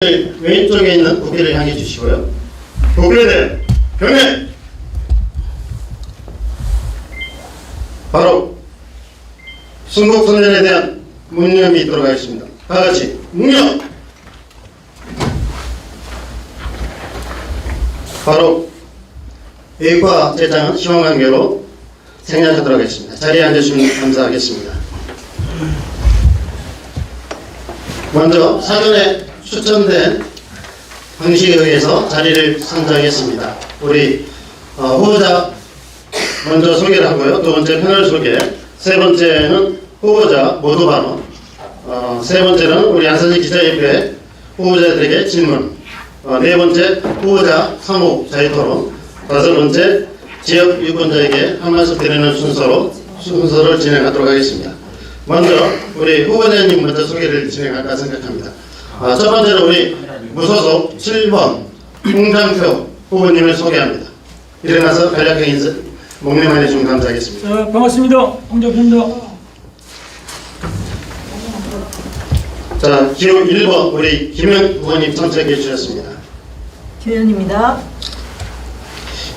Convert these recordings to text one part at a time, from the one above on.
왼쪽에 있는 국기를 향해 주시고요. 국회대 경례. 바로 순국선열에 대한 묵념이 있도록 하겠습니다. 다같이 묵념. 바로 의과 제장은 시원관계로 생략하도록 하겠습니다. 자리에 앉으시면 감사하겠습니다. 먼저 사전에 추천된 방식에 의해서 자리를 선정했습니다. 우리 후보자 먼저 소개를 하고요. 두 번째 패널 소개, 세 번째는 후보자 모두 발언, 세 번째는 우리 안산시 기자협회 후보자들에게 질문, 네 번째 후보자 사무 자유토론, 다섯 번째 지역 유권자에게 한 말씀 드리는 순서를 진행하도록 하겠습니다. 먼저 우리 후보자님 먼저 소개를 진행할까 생각합니다. 첫 번째로 우리 무소속 7번 홍장표 후보님을 소개합니다. 일어나서 간략하게 인사 묵념해 주시면 감사하겠습니다. 반갑습니다. 홍장표입니다. 자, 기호 1번 우리 김현 후보님 참석해 주셨습니다. 김현입니다.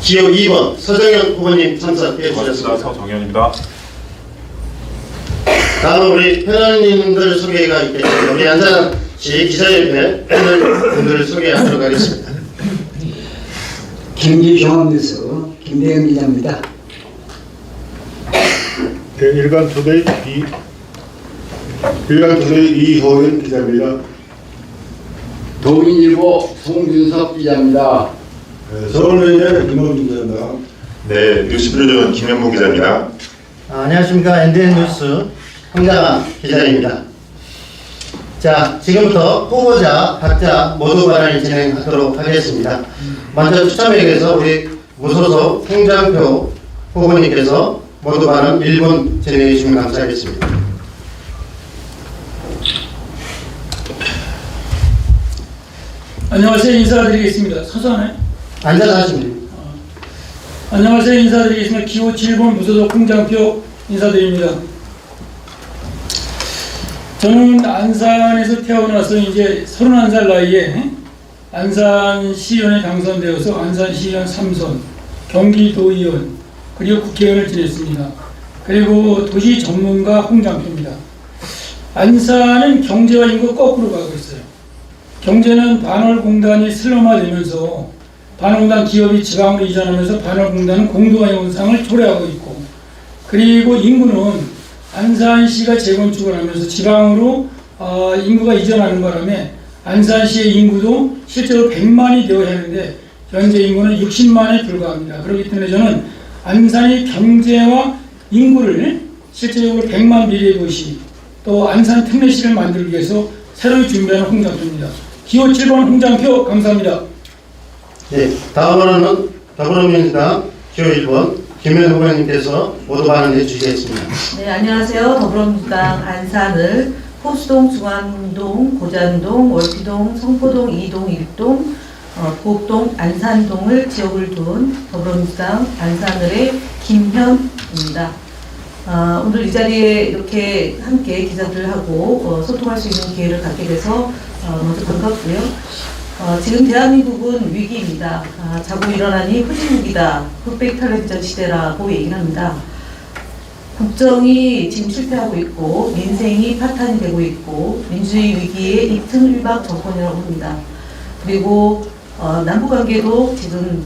기호 2번 서정현 후보님 참석해 주셨습니다. 서정현입니다. 다음 우리 패널님들 소개가 있겠습니다. 우리 안산시 기자협회 패널분들을 소개하도록 하겠습니다. 경기종합뉴스 김대현 기자입니다. 네, 일간투데이 이호연 기자입니다. 도민일보 송준석 기자입니다. 서울의회 김원준 기자입니다. 네, 뉴스브리드 김현무 기자입니다. 안녕하십니까. NDN 뉴스 황장한 기자입니다. 자, 지금부터 후보자 각자 모두 발언을 진행하도록 하겠습니다. 먼저 추첨회에서 우리 무소속 홍장표 후보님께서 모두 발언 1분 진행해 주시면 감사하겠습니다. 안녕하세요. 인사드리겠습니다. 서서하네. 앉아서 하시면 됩니다. 안녕하세요. 인사드리겠습니다. 기호 7번 무소속 홍장표 인사드립니다. 저는 안산에서 태어나서 이제 31살 나이에 안산시의원에 당선되어서 안산시의원 3선, 경기도의원, 그리고 국회의원을 지냈습니다. 그리고 도시 전문가 홍장표입니다. 안산은 경제와 인구가 거꾸로 가고 있어요. 경제는 반월공단이 슬럼화되면서 반월공단 기업이 지방으로 이전하면서 반월공단은 공동화 현상을 초래하고 있고, 그리고 인구는 안산시가 재건축을 하면서 지방으로 인구가 이전하는 바람에 안산시의 인구도 실제로 100만이 되어야 하는데 현재 인구는 60만에 불과합니다. 그렇기 때문에 저는 안산의 경제와 인구를 실제적으로 100만 미래 도시 또 안산 특례시를 만들기 위해서 새로 준비하는 홍장표입니다. 기호 7번 홍장표 감사합니다. 네, 다음으로는 더불어민주당 기호 1번 김현 후보님께서 모두 발언해 주시겠습니다. 네, 안녕하세요. 더불어민주당 안산을 포수동, 중앙동, 고잔동, 월피동, 성포동, 이동, 일동, 부곡동, 안산동을 지역을 둔 더불어민주당 안산을의 김현입니다. 오늘 이 자리에 이렇게 함께 기자들하고 소통할 수 있는 기회를 갖게 돼서 먼저 반갑고요. 지금 대한민국은 위기입니다. 자고 일어나니 후진국이다. 흑백 텔레비전 시대라고 얘기를 합니다. 국정이 지금 실패하고 있고 민생이 파탄이 되고 있고 민주주의 위기의 이틀일박 정권이라고 합니다. 그리고 남북관계도 지금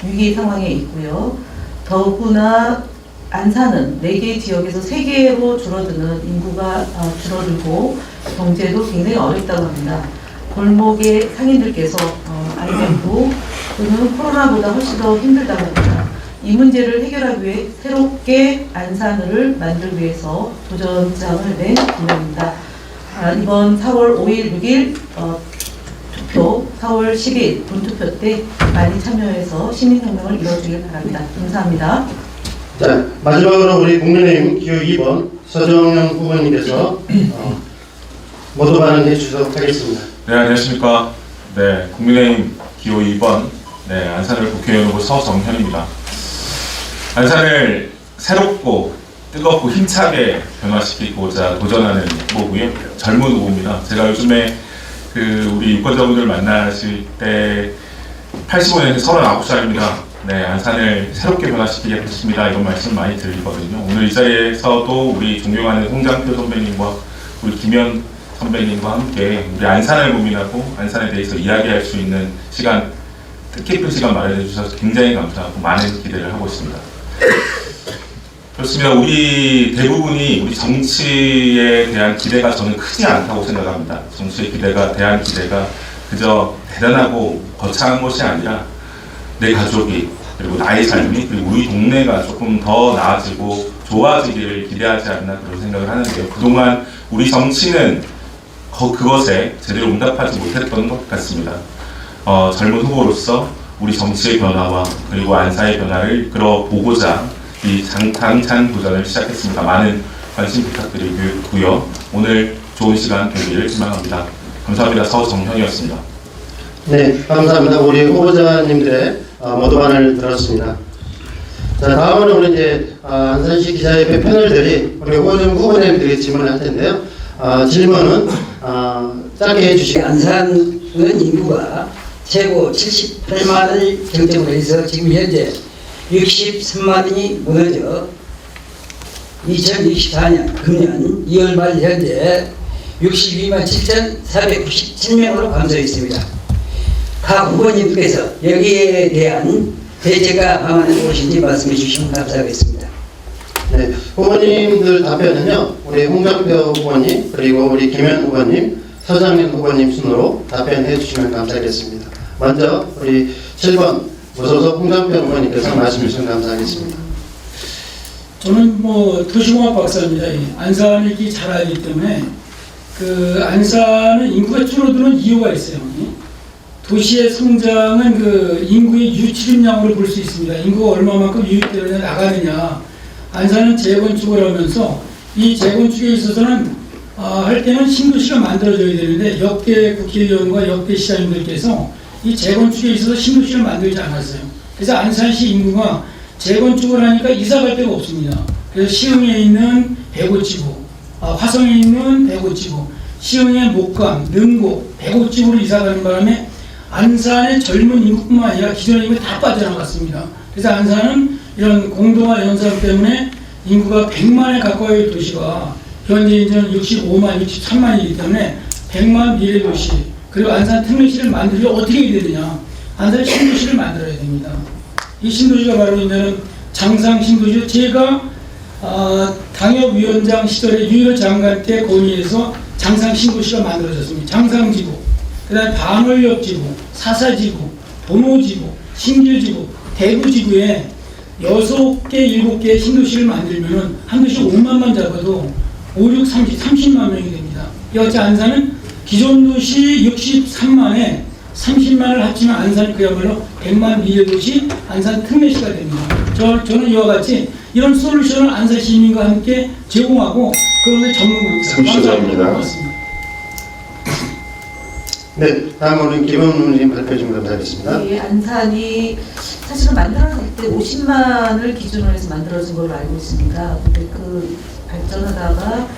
위기 상황에 있고요. 더구나 안산은 4개 지역에서 3개로 줄어드는 인구가 줄어들고 경제도 굉장히 어렵다고 합니다. 골목의 상인들께서 IMF 또는 코로나보다 훨씬 더 힘들다고 합니다. 이 문제를 해결하기 위해 새롭게 안산을을 만들기 위해서 도전장을 낸 김현입니다. 이번 4월 5일, 6일 투표, 4월 10일 본투표 때 많이 참여해서 시민혁명을 이뤄주길 바랍니다. 감사합니다. 자, 마지막으로 우리 국민의힘 기호 2번 서정현 후보님께서 모두 발언해 주도록 하겠습니다. 네, 안녕하십니까. 네, 국민의힘 기호 2번 안산을 국회의원 후보 서정현입니다. 안산을 새롭고 뜨겁고 힘차게 변화시키고자 도전하는 후보고요. 젊은 후보입니다. 제가 요즘에 우리 유권자분들 만나실 때 85년생 39살입니다. 네, 안산을 새롭게 변화시키겠습니다. 이런 말씀 많이 드리거든요. 오늘 이 자리에서도 우리 존경하는 홍장표 선배님과 우리 김현 선배님과 함께 우리 안산을 고민하고 안산에 대해서 이야기할 수 있는 시간, 뜻깊은 시간 마련해 주셔서 굉장히 감사하고 많은 기대를 하고 있습니다. 그렇습니다. 우리 대부분이 우리 정치에 대한 기대가 저는 크지 않다고 생각합니다. 정치에 대한 기대가 그저 대단하고 거창한 것이 아니라 내 가족이 그리고 나의 삶이 그리고 우리 동네가 조금 더 나아지고 좋아지기를 기대하지 않나 그런 생각을 하는데요. 그동안 우리 정치는 그것에 제대로 응답하지 못했던 것 같습니다. 젊은 후보로서 우리 정치의 변화와 그리고 안산의 변화를 이끌어보고자 이 당찬 도전을 시작했습니다. 많은 관심 부탁드리고요. 오늘 좋은 시간 되기를 희망합니다. 감사합니다. 서정현이었습니다. 네, 감사합니다. 우리 후보자님들의 모두반을 들었습니다. 자, 다음은 우리 이제 안산시 기자협회 패널들이 우리 후보자님들이 질문을 할 텐데요. 질문은 짧게 해주시고. 안산은 인구가 최고 78만을 경점으로 해서 지금 현재 63만이 무너져 2024년 금년 2월 말 현재 62만 7,497명으로 감소했습니다. 각 후보님께서 여기에 대한 대책과 방안을 무엇인지 말씀해 주시면 감사하겠습니다. 네, 후보님들 답변은요, 우리 홍장표 후보님, 그리고 우리 김현 후보님, 서장민 후보님 순으로 답변해 주시면 감사하겠습니다. 먼저 우리 7번 무소속 홍장표 후보님께서 말씀 주시면 감사하겠습니다. 저는 도시공학 박사입니다. 안산을 이렇게 잘 알기 때문에 안산은 인구가 줄어드는 이유가 있어요. 도시의 성장은 인구의 유치림량으로 볼 수 있습니다. 인구가 얼마만큼 유입되느냐 나가느냐. 안산은 재건축을 하면서 이 재건축에 있어서는 할 때는 신도시가 만들어져야 되는데 역대 국회의원과 역대 시장님들께서 이 재건축에 있어서 신도시를 만들지 않았어요. 그래서 안산시 인구가 재건축을 하니까 이사 갈 데가 없습니다. 그래서 시흥에 있는 백오지구, 화성에 있는 백오지구, 시흥의 목강, 능곡, 백오지구로 이사 가는 바람에 안산의 젊은 인구뿐만 아니라 기존의 인구가 다 빠져나갔습니다. 그래서 안산은 이런 공동화 연산 때문에 인구가 100만에 가까이 도시가 현재 이제 65만, 63만이기 때문에 100만 미래 도시, 그리고 안산 특례시를 만들려면 어떻게 해야 되느냐? 안산 신도시를 만들어야 됩니다. 이 신도시가 바로 이제는 장상 신도시. 제가 당협위원장 시절에 유일호 장관 때 건의해서 장상 신도시가 만들어졌습니다. 장상지구, 그다음에 반월역지구, 사사지구, 도노지구, 신길지구, 대구지구에 6개, 7개 신도시를 만들면은 한 도시 5만만 잡아도 5, 6, 30만 명이 됩니다. 여기 안산은 기존 도시 63만에 30만을 합치면 안산은 그야말로 100만 미래도시 안산 특례시가 됩니다. 저는 이와 같이 이런 솔루션을 안산 시민과 함께 제공하고 그런데 전문가입니다. 고맙습니다. 네, 다음으로는 김현 후보님 발표 좀 감사하겠습니다. 네, 안산이 사실은 만들어질 때 50만을 기준으로 해서 만들어진 걸로 알고 있습니다. 근데 발전하다가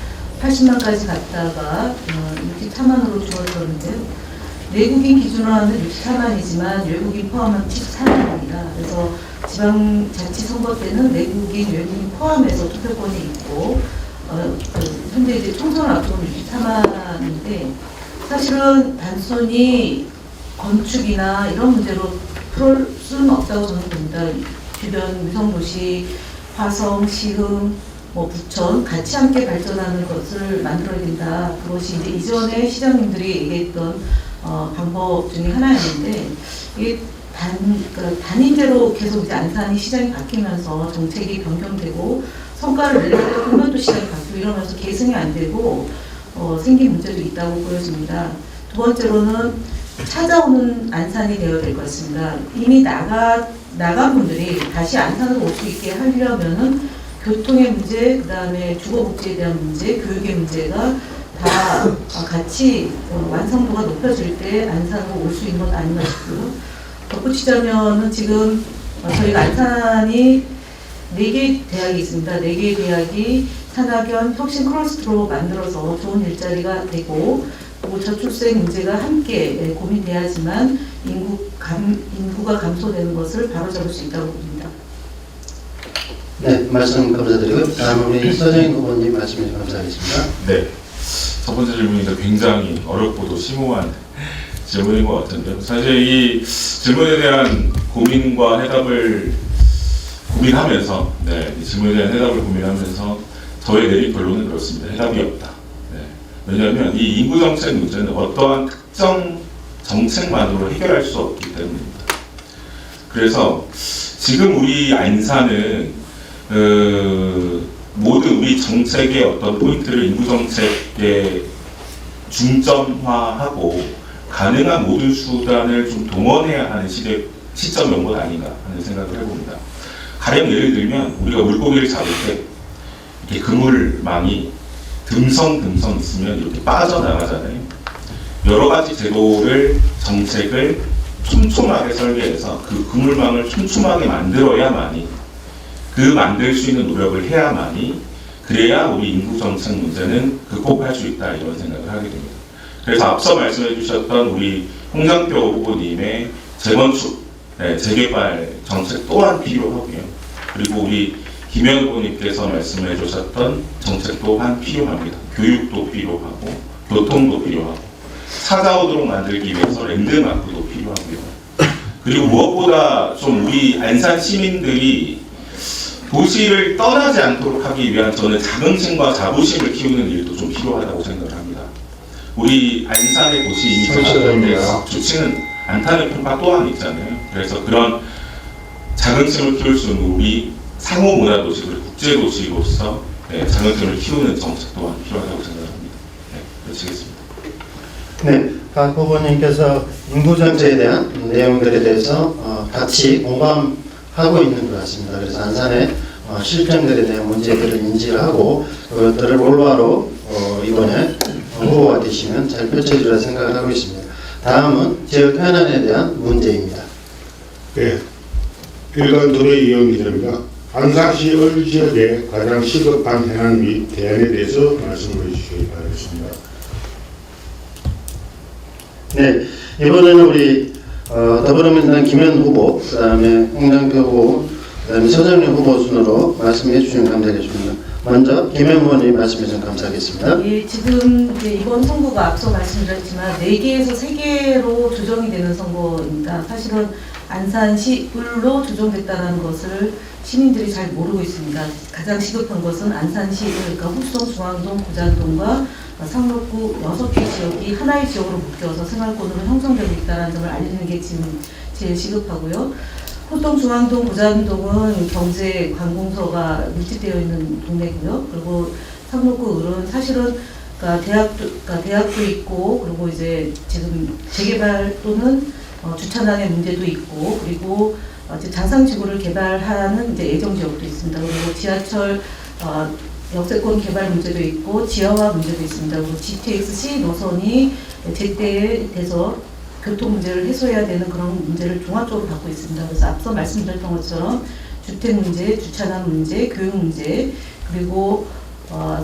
80만까지 갔다가 64만으로 줄어들었는데요. 내국인 기준으로 하면 64만이지만 외국인 포함하면 74만입니다. 그래서 지방자치선거 때는 내국인, 외국인 포함해서 투표권이 있고 현재 이제 총선을 앞두고 64만인데 사실은 단순히 건축이나 이런 문제로 풀 수는 없다고 저는 봅니다. 주변 위성도시, 화성, 시흥, 부천 같이 함께 발전하는 것을 만들어야 된다. 그것이 이제 이전에 시장님들이 얘기했던 방법 중에 하나였는데 이게 단임제로 계속 이제 안산이 시장이 바뀌면서 정책이 변경되고 성과를 내려고 하면 또 시장이 바뀌고 이러면서 계승이 안 되고 생긴 문제도 있다고 보여집니다. 두 번째로는 찾아오는 안산이 되어야 될 것 같습니다. 이미 나간 분들이 다시 안산으로 올 수 있게 하려면은 교통의 문제, 그 다음에 주거복지에 대한 문제, 교육의 문제가 다 같이 완성도가 높아질 때 안산으로 올 수 있는 것 아닌가 싶고요. 덧붙이자면은 지금 저희가 안산이 4개 대학이 있습니다. 4개의 대학이 산학연 혁신 클러스터로 만들어서 좋은 일자리가 되고 그리고 저출생 문제가 함께 고민돼야지만 인구가 감소되는 것을 바로잡을 수 있다고 봅니다. 네, 말씀 감사드리고 다음 우리 서정인 후보님 말씀해 주시면 감사하겠습니다. 네. 첫 번째 질문이 굉장히 어렵고도 심오한 질문인 것 같은데요. 사실 이 질문에 대한 고민과 해답을 고민하면서, 이 질문에 대한 해답을 고민하면서 저의 내린 결론은 그렇습니다. 해답이 없다. 왜냐하면 이 인구 정책 문제는 어떠한 특정 정책만으로 해결할 수 없기 때문입니다. 그래서 지금 우리 안산은 모든 우리 정책의 어떤 포인트를 인구 정책에 중점화하고 가능한 모든 수단을 좀 동원해야 하는 시점이 온 것 아닌가 하는 생각을 해봅니다. 가령 예를 들면 우리가 물고기를 잡을 때 이렇게 그물망이 듬성듬성 있으면 이렇게 빠져나가잖아요. 여러 가지 제도를, 정책을 촘촘하게 설계해서 그 그물망을 촘촘하게 만들어야만이, 그 만들 수 있는 노력을 해야만이, 그래야 우리 인구 정책 문제는 극복할 수 있다, 이런 생각을 하게 됩니다. 그래서 앞서 말씀해 주셨던 우리 홍장표 후보님의 재건축, 재개발 정책 또한 필요하고요. 그리고 우리 김현 후보님께서 말씀해 주셨던 정책 또한 필요합니다. 교육도 필요하고, 교통도 필요하고, 찾아오도록 만들기 위해서 랜드마크도 필요하고요. 그리고 무엇보다 좀 우리 안산 시민들이 도시를 떠나지 않도록 하기 위한 저는 자긍심과 자부심을 키우는 일도 좀 필요하다고 생각을 합니다. 우리 안산의 도시 이미지가 좋지는 않다는 평가 또한 있잖아요. 그래서 그런 자긍심을 키울 수 있는 우리 상호 문화 도시 그리고 국제 도시로서 자긍심을 키우는 정책 또한 필요하다고 생각합니다. 마치겠습니다. 네, 각 후보님께서 인구 정책에 대한 내용들에 대해서 같이 공감하고 있는 것 같습니다. 그래서 안산의 실정들에 대한 문제들을 인지를 하고 그것들을 올바로 이번에 후보가 되시면 잘 펼쳐주리라 생각을 하고 있습니다. 다음은 지역 현안에 대한 문제입니다. 네. 일간 도대 이영 기자입니다. 안산시 어느 지역에 가장 시급한 현안 및 대안에 대해서 말씀해 주시기 바라겠습니다. 네, 이번에는 우리 더불어민주당 김현 후보, 그 다음에 홍장표 후보, 그 다음에 서정민 후보 순으로 말씀해 주시면 감사하겠습니다. 먼저 김현 후보님 말씀해 주시면 감사하겠습니다. 예, 지금 이제 이번 선거가 앞서 말씀드렸지만 4개에서 3개로 조정이 되는 선거입니다. 사실은 안산시을로 조정됐다는 것을 시민들이 잘 모르고 있습니다. 가장 시급한 것은 안산시을, 그러니까 후성, 중앙동, 고잔동과 상록구 6개 지역이 하나의 지역으로 묶여서 생활권으로 형성되고 있다는 점을 알리는 게 지금 제일 시급하고요. 호동, 중앙동, 고잔동은 경제 관공서가 밀집되어 있는 동네고요. 그리고 상록구 을은 사실은 대학도 있고, 그리고 이제 지금 재개발 또는 주차난의 문제도 있고, 그리고 장상지구를 개발하는 이제 예정 지역도 있습니다. 그리고 지하철 역세권 개발 문제도 있고, 지하화 문제도 있습니다. 그리고 GTX-C 노선이 제때에 돼서 교통 문제를 해소해야 되는 그런 문제를 종합적으로 갖고 있습니다. 그래서 앞서 말씀드렸던 것처럼 주택 문제, 주차난 문제, 교육 문제, 그리고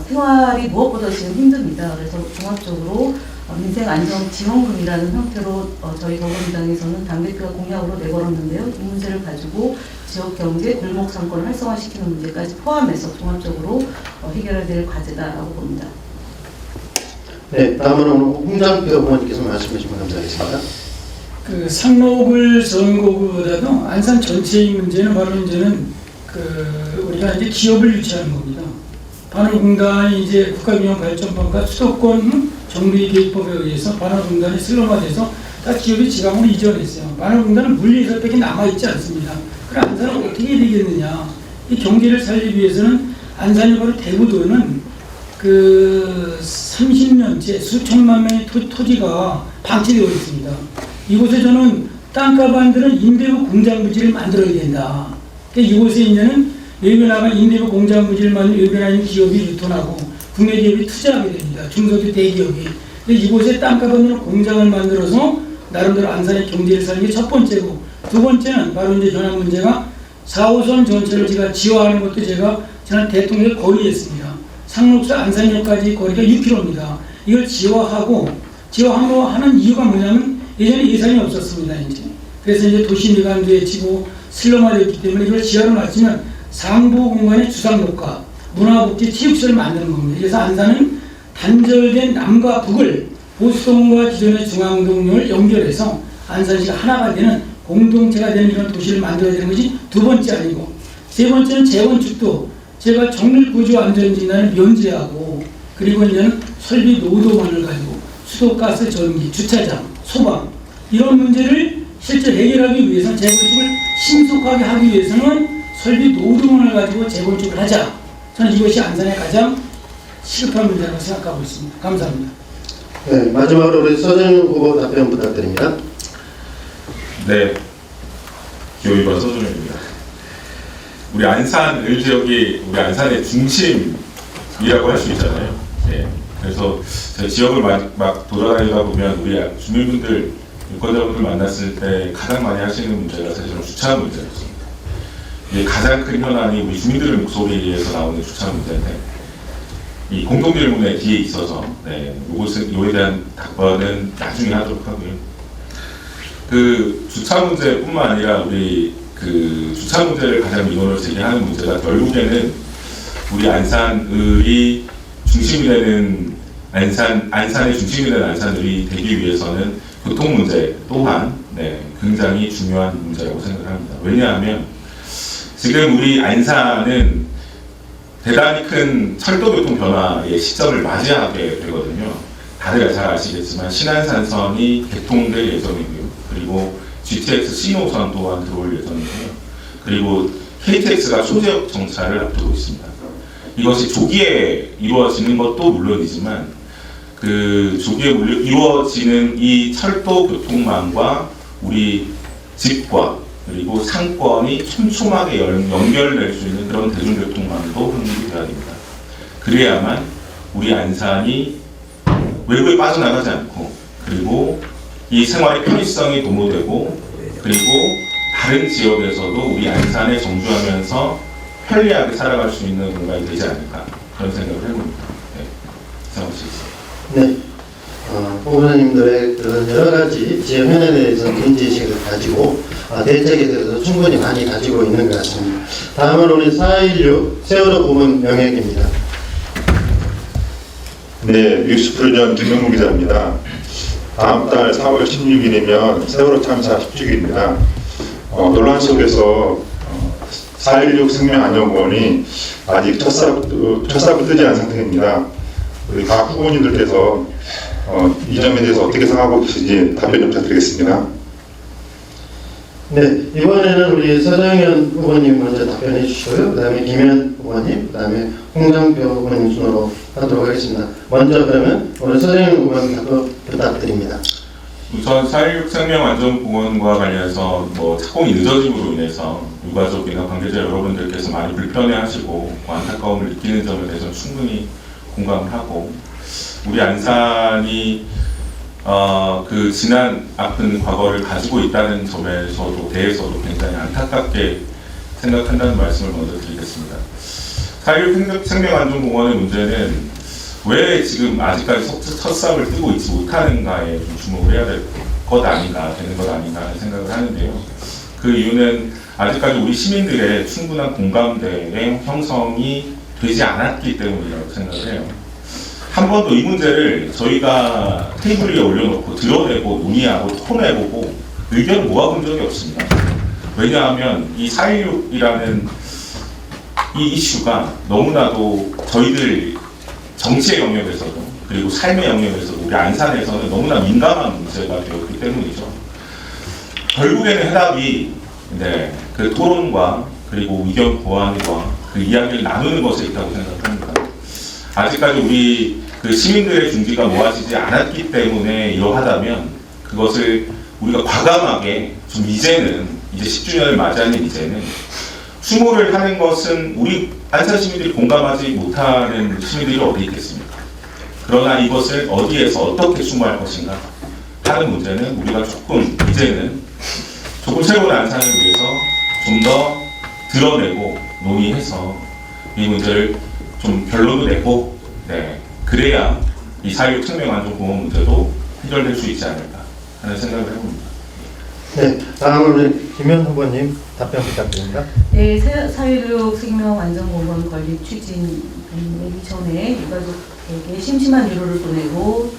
생활이 무엇보다 지금 힘듭니다. 그래서 종합적으로 민생 안정 지원금이라는 형태로 저희 더불어민주당에서는 당대표가 공약으로 내걸었는데요. 이 문제를 가지고 지역 경제, 골목 상권을 활성화시키는 문제까지 포함해서 종합적으로 해결해야 될 과제다라고 봅니다. 네, 다음으로 홍장표 후보님께서 말씀해 주시면 감사하겠습니다. 그 상록을 선거구보다도 안산 전체의 문제는 바로 이제는 우리가 이제 기업을 유치하는 겁니다. 반환공단이 이제 국가균형발전법과 수도권 정비계획법에 의해서 반환공단이 슬럼화돼서 다 기업이 지방으로 이전했어요. 반환공단은 물리에서밖에 남아있지 않습니다. 그럼 안산은 어떻게 되겠느냐? 이 경제를 살리기 위해서는 안산이 바로 대구도는 30년째 수천만 명의 토지가 방치되어 있습니다. 이곳에 저는 땅값 안 드는 임대부 공장부지를 만들어야 된다. 그러니까 이곳에 이제는 외변화가 임대부 공장부지를 만든 외변화인 기업이 유턴하고 국내 기업이 투자하게 됩니다. 중소기업 대기업이. 근데 이곳에 땅값 안 드는 공장을 만들어서 나름대로 안산의 경제를 살리는 게 첫 번째고, 두 번째는 바로 이제 현안 문제가 4호선 전체를 제가 지화하는 것도 제가 지난 대통령에 거의했습니다. 상록에서 안산역까지 거리가 6km입니다. 이걸 지화하고 지역항로하는 이유가 뭐냐면 예전에 예산이 없었습니다. 이제. 그래서 이제 도시 미관도에 지고 슬럼화되었기 때문에 이걸 지하로 놨지만 상부 공간의 주상복합, 문화복지, 체육시설을 만드는 겁니다. 그래서 안산은 단절된 남과 북을 보수동과 기존의 중앙동을 연결해서 안산시가 하나가 되는 공동체가 되는 이런 도시를 만들어야 되는 것이 두 번째 아니고, 세 번째는 재건축도 제가 정밀 구조 안전진단을 면제하고, 그리고 이제는 설비 노도만을 가지고 수도가스 전기, 주차장, 소방 이런 문제를 실제 해결하기 위해서는 재건축을 신속하게 하기 위해서는 설비 노동원을 가지고 재건축을 하자. 저는 이것이 안산의 가장 시급한 문제라고 생각하고 있습니다. 감사합니다. 네, 마지막으로 우리 서정현 후보 답변 부탁드립니다. 네, 기호위원 서준입니다. 우리 안산 을지역이 우리 안산의 중심이라고 할 수 있잖아요. 예. 그래서 제가 지역을 막 돌아다니다 보면 우리 주민분들, 유권자분들 만났을 때 가장 많이 하시는 문제가 사실은 주차 문제였습니다. 이게 가장 큰 현안이 우리 주민들의 목소리에서 나오는 주차 문제인데, 이 공동 질문에 뒤에 있어서 이에 대한 답변은 나중에 하도록 하고요. 그 주차 문제뿐만 아니라 우리 그 주차 문제를 가장 민원을 제기하는 문제가 결국에는 우리 안산을이 중심이 되는 안산의 중심이 되는 안산을이 되기 위해서는 교통 문제 또한 굉장히 중요한 문제라고 생각합니다. 왜냐하면 지금 우리 안산은 대단히 큰 철도교통 변화의 시점을 맞이하게 되거든요. 다들 잘 아시겠지만 신안산선이 개통될 예정이고요. 그리고 GTX 신호선 또한 들어올 예정이고요. 그리고 KTX가 소재역 정차를 앞두고 있습니다. 이것이 조기에 이루어지는 것도 물론이지만 그 조기에 이루어지는 이 철도 교통망과 우리 집과 그리고 상권이 촘촘하게 연결될 수 있는 그런 대중교통망도 확립이 되어야 됩니다. 그래야만 우리 안산이 외부에 빠져나가지 않고, 그리고 이 생활의 편의성이 도모되고, 그리고 다른 지역에서도 우리 안산에 정주하면서 편리하게 살아갈 수 있는 공간이 되지 않을까, 그런 생각을 해봅니다. 네, 생각하시겠습니다. 네. 후보자님들의 그런 여러 가지 지역 현안에 대해서 인지식을 가지고 대책에 대해서 충분히 많이 가지고 있는 것 같습니다. 다음은 우리 416 세월호 부문 명예기입니다. 네, 뉴스프로전 김영국 기자입니다. 다음 달 4월 16일이면 세월호 참사 10주기입니다. 논란 속에서 416 생명안전공원이 아직 첫삽을 뜨지 않은 상태입니다. 우리 각 후보님들께서 이 점에 대해서 어떻게 생각하고 계신지 답변 좀 부탁드리겠습니다. 네, 이번에는 우리 서정현 후보님 먼저 답변해 주시고요. 그 다음에 김현 후보님, 그 다음에 홍장표 후보님 순으로 하도록 하겠습니다. 먼저 그러면 오늘 서정현 후보님 답변 부탁드립니다. 우선 4.16 생명안전공원과 관련해서 착공이 늦어짐으로 인해서 유가족이나 관계자 여러분들께서 많이 불편해하시고 안타까움을 느끼는 점에 대해서 충분히 공감을 하고, 우리 안산이 그 지난 아픈 과거를 가지고 있다는 대해서도 굉장히 안타깝게 생각한다는 말씀을 먼저 드리겠습니다. 4.16 생명안전공원의 문제는 왜 지금 아직까지 첫삽을 뜨고 있지 못하는가에 좀 주목을 해야 될 것 아닌가, 되는 것 아닌가 하는 생각을 하는데요. 그 이유는 아직까지 우리 시민들의 충분한 공감대의 형성이 되지 않았기 때문이라고 생각을 해요. 한 번도 이 문제를 저희가 테이블 위에 올려놓고 드러내고 논의하고 토론해보고 의견을 모아본 적이 없습니다. 왜냐하면 이 4.16이라는 이 이슈가 너무나도 저희들 정치의 영역에서도 그리고 삶의 영역에서도 우리 안산에서는 너무나 민감한 문제가 되었기 때문이죠. 결국에는 해답이 그 토론과 그리고 의견 보완과 그 이야기를 나누는 것에 있다고 생각합니다. 아직까지 우리 그 시민들의 중지가 모아지지 않았기 때문에 이러하다면 그것을 우리가 과감하게 좀 이제 10주년을 맞이하는 이제는 추모를 하는 것은 우리 안산 시민들이 공감하지 못하는 시민들이 어디 있겠습니까? 그러나 이것을 어디에서 어떻게 추모할 것인가 하는 문제는 우리가 이제는 조금 새로운 안산을 위해서 좀 더 드러내고 논의해서 이 문제를 좀 결론도 내고 그래야 이 4.16 생명안전공원 문제도 해결될 수 있지 않을까 하는 생각을 해봅니다. 네, 다음은 김현 후보님 답변 부탁드립니다. 네, 사회적 생명 안전공원 건립 추진 이전에 유가족에게 심심한 위로를 보내고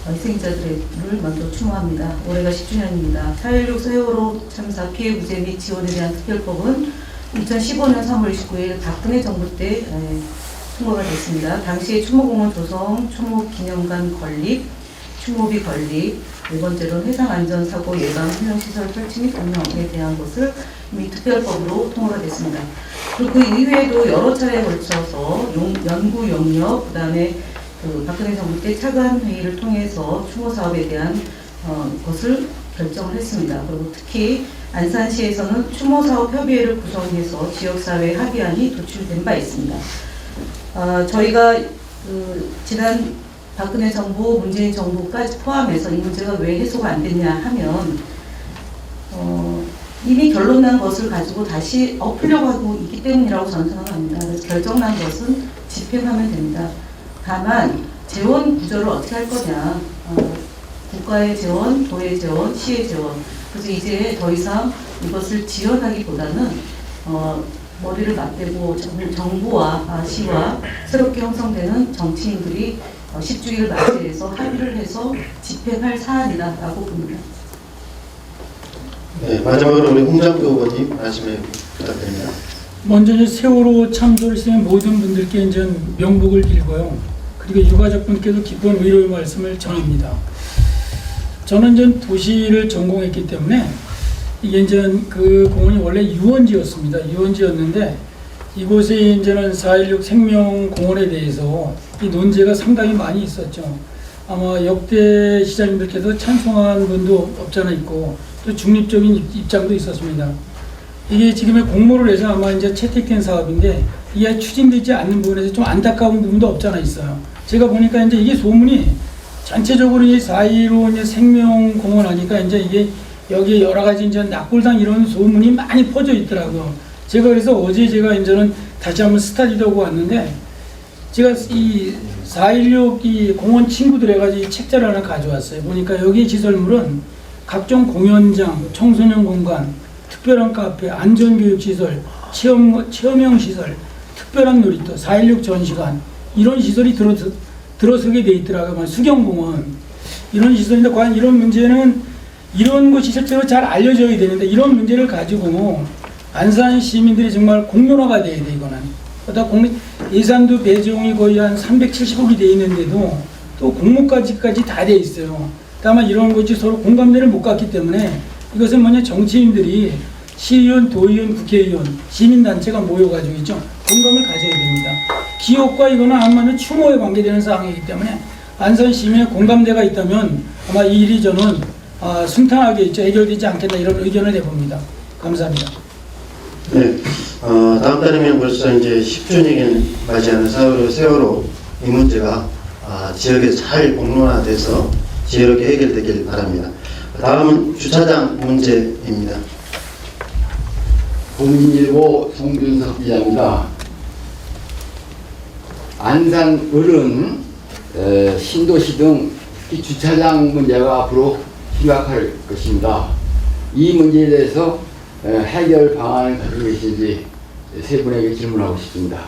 희생자들을 먼저 추모합니다. 올해가 10주년입니다. 4.16 세월호 참사 피해 구제 및 지원에 대한 특별법은 2015년 3월 29일 박근혜 정부 때 통과가 됐습니다. 당시에 추모공원 조성, 추모기념관 건립, 추모비 건립, 네 번째로는 해상안전사고 예방 훈련시설 설치 및 운영에 대한 것을 이미 특별법으로 통과가 됐습니다. 그리고 그 이후에도 여러 차례에 걸쳐서 연구 영역, 그 다음에 박근혜 정부 때 차관 회의를 통해서 추모 사업에 대한 것을 결정을 했습니다. 그리고 특히 안산시에서는 추모 사업 협의회를 구성해서 지역사회 합의안이 도출된 바 있습니다. 저희가 지난 박근혜 정부, 문재인 정부까지 포함해서 이 문제가 왜 해소가 안 됐냐 하면 이미 결론난 것을 가지고 다시 엎으려고 하고 있기 때문이라고 저는 생각합니다. 그래서 결정난 것은 집행하면 됩니다. 다만 재원 구조를 어떻게 할 거냐, 국가의 재원, 도의 재원, 시의 재원. 그래서 이제 더 이상 이것을 지원하기보다는 머리를 맞대고 정부와 시와 새롭게 형성되는 정치인들이 10주기를 맞이해서 합의를 해서 집행할 사안이다라고 봅니다. 네, 마지막으로 우리 홍장표 후보님 말씀해 부탁드립니다. 먼저 이제 세월호 참소를 시킨 모든 분들께 이제 명복을 빌고요. 그리고 유가족분께도 깊은 위로의 말씀을 전합니다. 저는 이제 도시를 전공했기 때문에 이게 이제 그 공원이 원래 유원지였습니다. 유원지였는데 이곳에 이제는 4.16 생명공원에 대해서 이 논제가 상당히 많이 있었죠. 아마 역대 시장님들께서 찬송한 분도 없지 않아 있고 또 중립적인 입장도 있었습니다. 이게 지금의 공모를 해서 아마 이제 채택된 사업인데 이게 추진되지 않는 부분에서 좀 안타까운 부분도 없지 않아 있어요. 제가 보니까 이제 이게 소문이 전체적으로 이 4.15 이제 생명공원 하니까 이제 이게 여기에 여러 가지 이제 낙골당 이런 소문이 많이 퍼져 있더라고요. 제가 그래서 어제 제가 이제는 다시 한번 스타디도 하고 왔는데 제가 이 4.16 이 공원 친구들 해가지고 책자를 하나 가져왔어요. 보니까 여기 시설물은 각종 공연장, 청소년 공간, 특별한 카페, 안전교육시설, 체험형 시설, 특별한 놀이터, 4.16 전시관 이런 시설이 들어서게 돼 있더라고요. 수경공원 이런 시설인데 과연 이런 문제는 이런 것이 실제로 잘 알려져야 되는데 이런 문제를 가지고 안산 시민들이 정말 공론화가 돼야 돼 이거는. 그러다 예산도 배정이 거의 한 370억이 돼 있는데도 또 공모까지 다 돼 있어요. 다만 이런 것이 서로 공감대를 못 갖기 때문에 이것은 뭐냐 정치인들이 시의원, 도의원, 국회의원, 시민단체가 모여가지고 있죠. 공감을 가져야 됩니다. 기업과 이거는 아마도 추모에 관계되는 사항이기 때문에 안산 시민의 공감대가 있다면 아마 이 일이 저는 순탄하게 있죠. 해결되지 않겠나 이런 의견을 내봅니다. 감사합니다. 네, 다음 달이면 벌써 이제 10주년을 맞이하는 세월호 이 문제가 지역에 잘 공론화돼서 지역에 해결되길 바랍니다. 다음은 주차장 문제입니다. 국민일보 송준석 기자입니다. 안산 을은 신도시 등 특히 주차장 문제가 앞으로 심각할 것입니다. 이 문제에 대해서 해결 방안을 가지고 계신지 세 분에게 질문하고 싶습니다.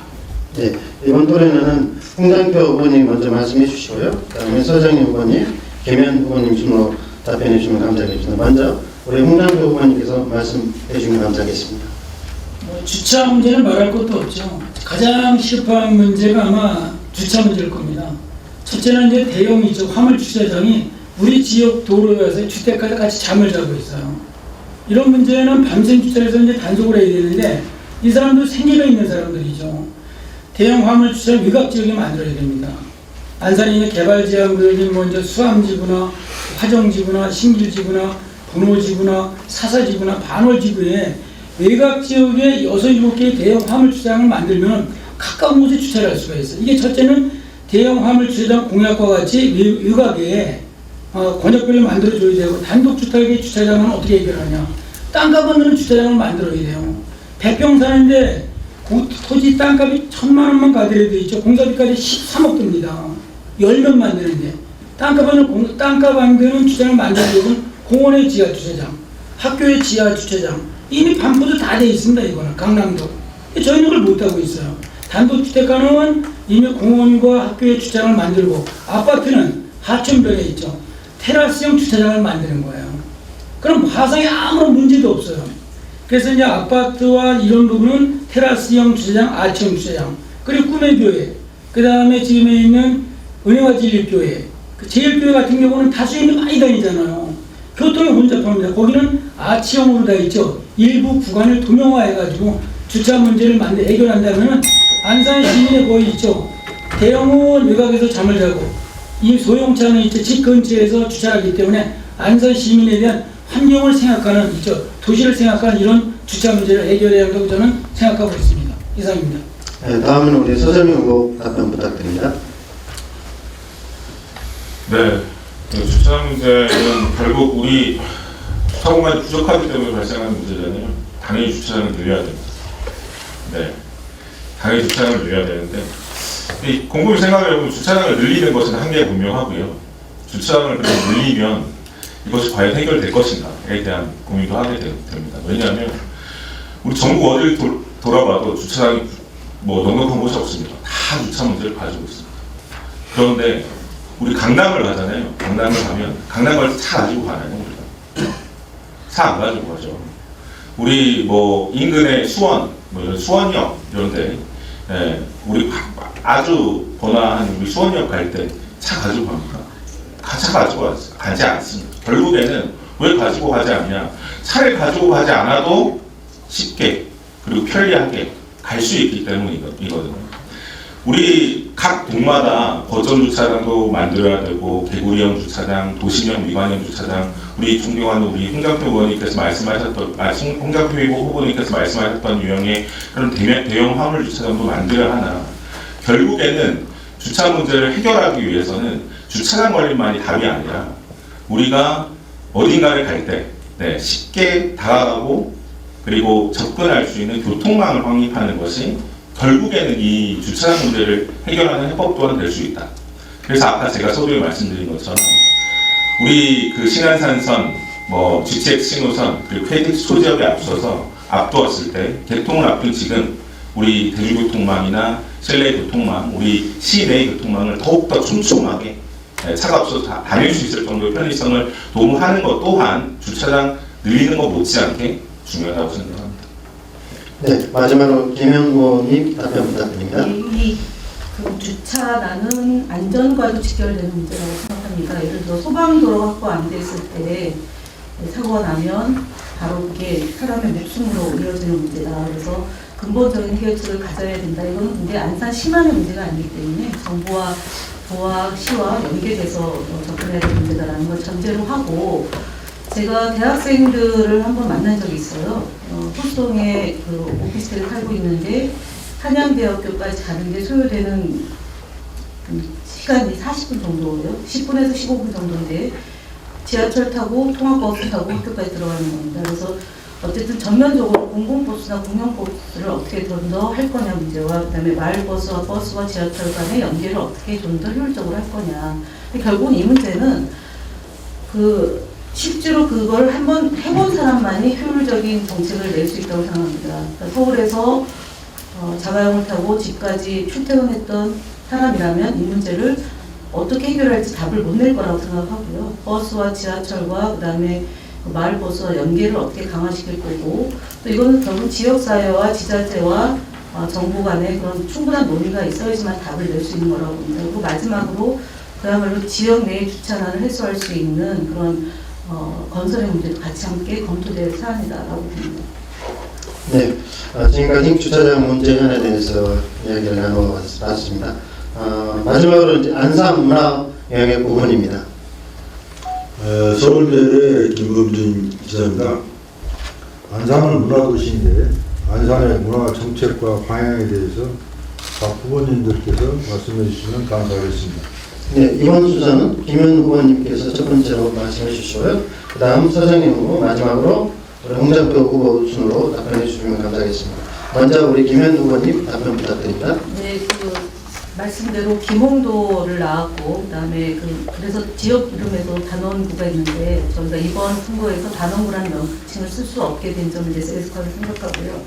네, 이번 토론에는 홍장표 후보님 먼저 말씀해 주시고요. 그다음에 서정희 후보님, 김현 후보님 순으로 답변해 주시면 감사하겠습니다. 먼저 우리 홍장표 후보님께서 말씀해 주시면 감사하겠습니다. 주차 문제는 말할 것도 없죠. 가장 시급한 문제가 아마 주차 문제일 겁니다. 첫째는 이제 대형이죠. 화물 주차장이 우리 지역 도로에서 주택가에 같이 잠을 자고 있어요. 이런 문제는 밤샘 주차해서 이제 단속을 해야 되는데 이 사람도 생계가 있는 사람들이죠. 대형 화물 주차를 외곽 지역에 만들어야 됩니다. 안산에 있는 개발 제한구역이 뭐 이제 수암지구나 화정지구나 신길지구나 분호지구나 사사지구나 반월지구에 외곽 지역에 6, 7개의 대형 화물 주차장을 만들면 가까운 곳에 주차를 할 수가 있어요. 이게 첫째는 대형 화물 주차장 공약과 같이 외곽에 권역별로 만들어줘야 되고 단독 주택의 주차장은 어떻게 해결하냐. 땅값 없는 주차장을 만들어야 돼요. 배평 사는데 토지 땅값이 1,000만 원만 가더라도 있죠. 공사비까지 13억 듭니다. 10명 만드는데 땅값 안 되는 주차장을 만들기 위해서는 공원의 지하 주차장, 학교의 지하 주차장, 이미 반포도 다 돼 있습니다. 이거는 강남도. 저희는 그걸 못하고 있어요. 단독주택가는 이미 공원과 학교의 주차장을 만들고, 아파트는 하천변에 있죠. 테라스형 주차장을 만드는 거예요. 그럼 화성에 아무런 문제도 없어요. 그래서 이제 아파트와 이런 부분은 테라스형 주차장, 아치형 주차장, 그리고 꿈의 교회, 그 다음에 지금에 있는 은혜와 진리교회, 그 제일교회 같은 경우는 다수인이 많이 다니잖아요. 교통이 혼잡합니다. 거기는 아치형으로 다 있죠. 일부 구간을 도명화해가지고 주차 문제를 해결한다면 안산 시민에 거의 있죠. 대형은 외곽에서 잠을 자고 이 소형차는 이제 집 근처에서 주차하기 때문에 안산 시민에 대한 환경을 생각하는 있죠. 도시를 생각하는 이런 주차 문제를 해결해야 한다고 저는 생각하고 있습니다. 이상입니다. 네, 다음은 우리 서정민 후보 답변 부탁드립니다. 네, 주차장 문제는 결국 우리 주차공간이 부족하기 때문에 발생하는 문제잖아요. 당연히 주차장을 늘려야 됩니다. 네, 당연히 주차장을 늘려야 되는데 이 곰곰이 생각해보면 주차장을 늘리는 것은 한계가 분명하고요. 주차장을 그렇게 늘리면 이것이 과연 해결될 것인가에 대한 고민도 하게 됩니다. 왜냐하면 우리 전국 어디를 돌아봐도 주차장이 뭐 넉넉한 곳이 없습니다. 다 주차 문제를 가지고 있습니다. 그런데 우리 강남을 가잖아요. 강남을 가면 강남 갈 때 차 가지고 가나요? 우리가 차 안 가지고 가죠. 우리 뭐 인근의 수원, 뭐 이런 수원역 이런데 우리 아주 번화한 우리 수원역 갈 때 차 가지고 갑니까? 차 가지고 가지 않습니다. 결국에는 왜 가지고 가지 않냐? 차를 가지고 가지 않아도 쉽게 그리고 편리하게 갈 수 있기 때문이거든요. 우리 각 동마다 거점 주차장도 만들어야 되고 개구리형 주차장, 도시형 미관형 주차장, 우리 존경하는 우리 홍장표 의원님께서 말씀하셨던, 홍장표 후보님께서 말씀하셨던 유형의 그런 대형 화물 주차장도 만들어야 하나. 결국에는 주차 문제를 해결하기 위해서는 주차장 관리만이 답이 아니라 우리가 어딘가를 갈 때 쉽게 다가가고 그리고 접근할 수 있는 교통망을 확립하는 것이 결국에는 이 주차장 문제를 해결하는 해법 또한 될 수 있다. 그래서 아까 제가 서두에 말씀드린 것처럼 우리 그 신안산선, 뭐 GTX 신호선 그리고 KTX 소지역에 앞두었을 때 개통을 앞둔 지금 우리 대중교통망이나 실내 교통망, 우리 시내 교통망을 더욱더 촘촘하게 차가 없어도 다 다닐 수 있을 정도의 편의성을 도모하는 것 또한 주차장 늘리는 것 못지않게 중요하다고 생각합니다. 네, 마지막으로 김영 후보님 답변 부탁드립니다. 그 주차라는 안전과도 직결되는 문제라고 생각합니다. 예를 들어 소방도로가 확보 안 됐을 때 사고가 나면 바로 그게 사람의 목숨으로 이어지는 문제다. 그래서 근본적인 해결책을 가져야 된다. 이건 근데 안산시만의 문제가 아니기 때문에 정부와 도와 시와 연계돼서 접근해야 될 문제다라는 걸 전제로 하고, 제가 대학생들을 한번 만난 적이 있어요. 호수동에 그 오피스텔에 살고 있는데 한양대학교까지 가는 게 소요되는 시간이 40분 정도예요. 10분에서 15분 정도인데 지하철 타고 통학버스 타고 학교까지 들어가는 겁니다. 그래서 어쨌든 전면적으로 공공버스나 공영버스를 어떻게 좀 더 할 거냐 문제와, 그다음에 마을버스와 버스와 지하철 간의 연계를 어떻게 좀 더 효율적으로 할 거냐. 근데 결국은 이 문제는 실제로 그걸 한번 해본 사람만이 효율적인 정책을 낼 수 있다고 생각합니다. 그러니까 서울에서 자가용을 타고 집까지 출퇴근했던 사람이라면 이 문제를 어떻게 해결할지 답을 못 낼 거라고 생각하고요. 버스와 지하철과 그다음에 마을버스와 연계를 어떻게 강화시킬 거고, 또 이거는 결국 지역사회와 지자체와 정부 간에 그런 충분한 논의가 있어야지만 답을 낼 수 있는 거라고 봅니다. 그리고 마지막으로 그야말로 지역 내의 주차난을 해소할 수 있는 그런 건설의 문제도 같이 함께 검토될 사안이다라고 봅니다. 네, 지금까지 주차장 문제에 대해서 이야기를 나눠봤습니다. 마지막으로 이제 안산 문화 영역 부분입니다. 서울대의 김범준 기자입니다. 안산은 문화도시인데 안산의 문화 정책과 방향에 대해서 각 후보님들께서 말씀해 주시면 감사하겠습니다. 네, 이번 순서는 김현 후보님께서 첫 번째로 말씀해 주시고요. 그 다음 서정민 후보, 마지막으로 우리 홍장표 후보 순으로 답변해 주시면 감사하겠습니다. 먼저 우리 김현 후보님 답변 부탁드립니다. 네, 말씀대로 김홍도를 나왔고 그다음에 그래서 지역 이름에도 단원구가 있는데 저희가 이번 선거에서 단원구라는 명칭을 쓸 수 없게 된 점을 이제 쎄하게 생각하고요.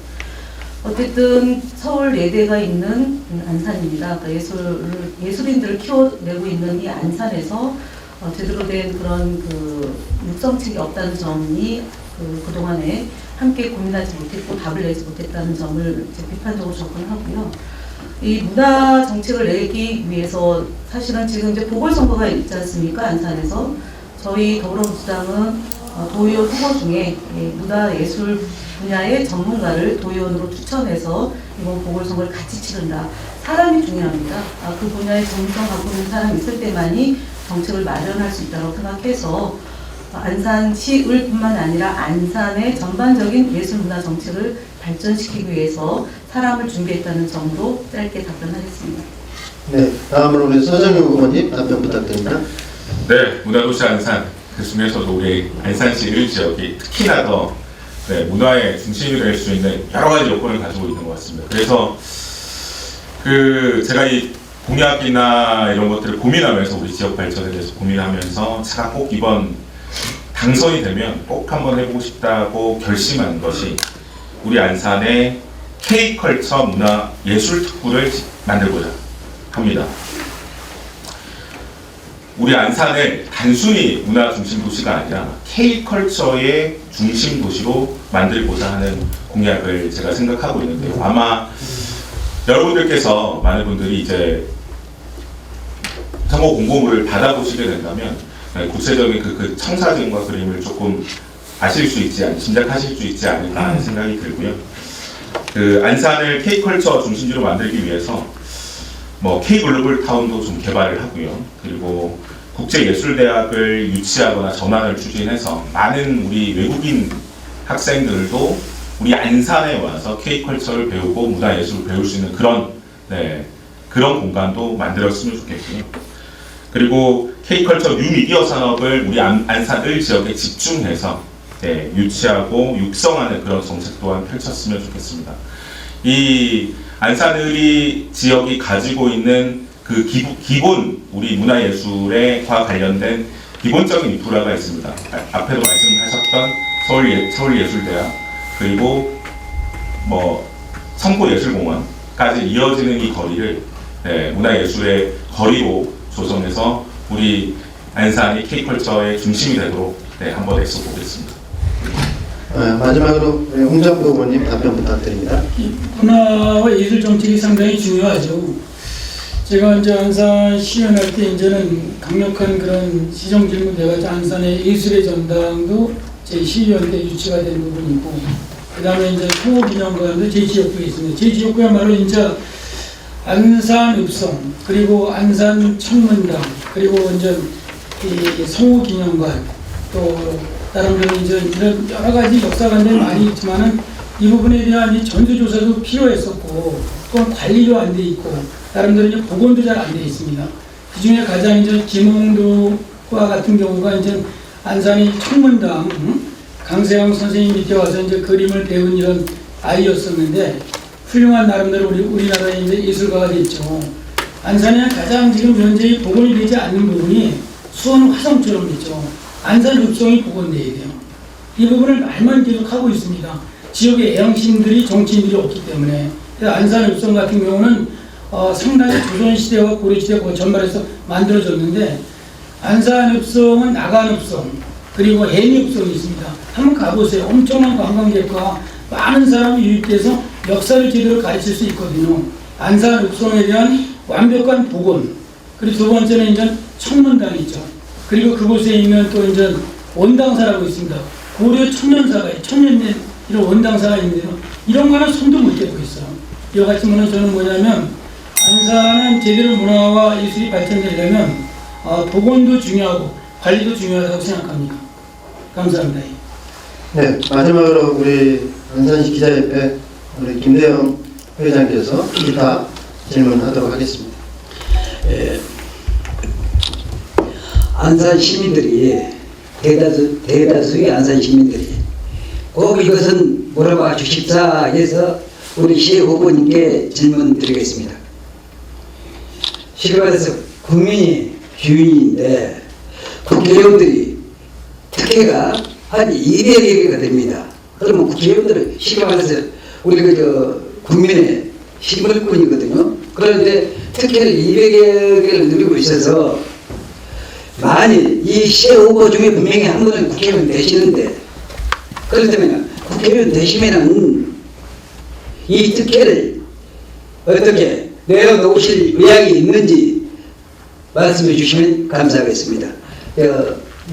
어쨌든 서울 예대가 있는 안산입니다. 그러니까 예술인들을 키워내고 있는 이 안산에서 제대로 된 그런 육성책이 없다는 점이 그동안에 함께 고민하지 못했고 답을 내지 못했다는 점을 이제 비판적으로 접근하고요. 이 문화 정책을 내기 위해서 사실은 지금 이제 보궐선거가 있지 않습니까? 안산에서 저희 더불어민주당은 도의원 후보 중에 문화예술 분야의 전문가를 도의원으로 추천해서 이번 보궐선거를 같이 치른다. 사람이 중요합니다. 그 분야의 전문성 갖고 있는 사람이 있을 때만이 정책을 마련할 수 있다고 생각해서 안산시을 뿐만 아니라 안산의 전반적인 예술문화 정책을 발전시키기 위해서 사람을 준비했다는 점으로 짧게 답변하겠습니다. 네, 다음으로 우리 서정용 후보님 답변 부탁드립니다. 네, 문화도시 안산 그 중에서도 우리 안산시 1지역이 특히나 더 문화의 중심이 될 수 있는 여러 가지 요건을 가지고 있는 것 같습니다. 그래서 제가 이 공약이나 이런 것들을 고민하면서 우리 지역 발전에 대해서 고민하면서 제가 꼭 이번 당선이 되면 꼭 한번 해보고 싶다고 결심한 것이 우리 안산의 K컬처 문화예술특구를 만들고자 합니다. 우리 안산을 단순히 문화 중심 도시가 아니라 K컬처의 중심 도시로 만들고자 하는 공약을 제가 생각하고 있는데요. 아마 여러분들께서 많은 분들이 이제 선거 공고문을 받아보시게 된다면 구체적인 그 청사진과 그림을 조금 아실 수 있지, 짐작하실 수 있지 않을까 하는 생각이 들고요. 안산을 K컬처 중심지로 만들기 위해서 K글로벌 타운도 좀 개발을 하고요. 그리고 국제예술대학을 유치하거나 전환을 추진해서 많은 우리 외국인 학생들도 우리 안산에 와서 K컬처를 배우고 문화예술을 배울 수 있는 그런 공간도 만들었으면 좋겠고요. 그리고 K컬처 뉴미디어 산업을 우리 안산을 지역에 집중해서 유치하고 육성하는 그런 정책 또한 펼쳤으면 좋겠습니다. 이 안산의리 지역이 가지고 있는 그 기본 우리 문화예술과 관련된 기본적인 인프라가 있습니다. 앞에도 말씀하셨던 서울예술대학 그리고 성포예술공원까지 이어지는 이 거리를 문화예술의 거리로 조성해서 우리 안산이 K컬처의 중심이 되도록 한번 애써보겠습니다. 마지막으로 홍정표 후보님 답변 부탁드립니다. 문화와 예술 정책이 상당히 중요하죠. 제가 이제 안산 시연 할 때 이제는 강력한 그런 시정 질문 돼가지고 안산의 예술의 전당도 제 시의원 때 유치가 된 부분이고, 그 다음에 이제 성호기념관도 제 지역구에 있습니다. 제 지역구야말로 이제 안산 읍성, 그리고 안산 천문당, 그리고 이제 이 성호기념관, 또 나름대로 이제 이런 여러 가지 역사관들이 많이 있지만은 이 부분에 대한 이 전수조사도 필요했었고, 또 관리도 안 돼 있고, 나름대로 이제 복원도 잘 안 돼 있습니다. 그 중에 가장 이제 김홍도과 같은 경우가 이제 안산의 천문당, 강세영 선생님 밑에 와서 이제 그림을 배운 이런 아이였었는데, 훌륭한 나름대로 우리나라의 이제 예술가가 됐죠. 안산에 가장 지금 현재 복원이 되지 않는 부분이 수원 화성처럼 있죠. 안산 읍성이 복원돼야 돼요. 이 부분을 말만 계속 하고 있습니다. 지역의 애양심들이 정치인들이 없기 때문에. 그래서 안산 읍성 같은 경우는 상당히 조선시대와 고려시대 전말에서 만들어졌는데, 안산 읍성은 나간 읍성, 그리고 해미 읍성이 있습니다. 한번 가보세요. 엄청난 관광객과 많은 사람이 유입돼서 역사를 제대로 가르칠 수 있거든요. 안산 읍성에 대한 완벽한 복원, 그리고 두 번째는 이제 천문당이 있죠. 그리고 그곳에 있는 또 이제 원당사라고 있습니다. 고려 천년사가, 천년된 이런 원당사가 있는데요. 이런 거는 손도 못 대고 있어요. 이와 같이 보면 저는 뭐냐면, 안산은 제대로 문화와 예술이 발전되려면 복원도 중요하고 관리도 중요하다고 생각합니다. 감사합니다. 네, 마지막으로 우리 안산시 기자협회 우리 김대영 회장께서 기타 질문하도록 하겠습니다. 안산 시민들이 대다수의 안산 시민들이 꼭 이것은 물어봐 주십사 해서 우리 시 후보님께 질문 드리겠습니다. 쉽게 말해서 국민이 주인인데 국회의원들이 특혜가 한 200여 개가 됩니다. 그러면 국회의원들은 쉽게 말해서 우리 국민의 시민권이거든요. 그런데 특혜를 200여 개를 누리고 있어서 만일 이 시의 후보 중에 분명히 한 분은 국회의원 되시는데 그렇다면 국회의원 되시면은 이 특혜를 어떻게 내려놓으실 의향이 있는지 말씀해 주시면 감사하겠습니다.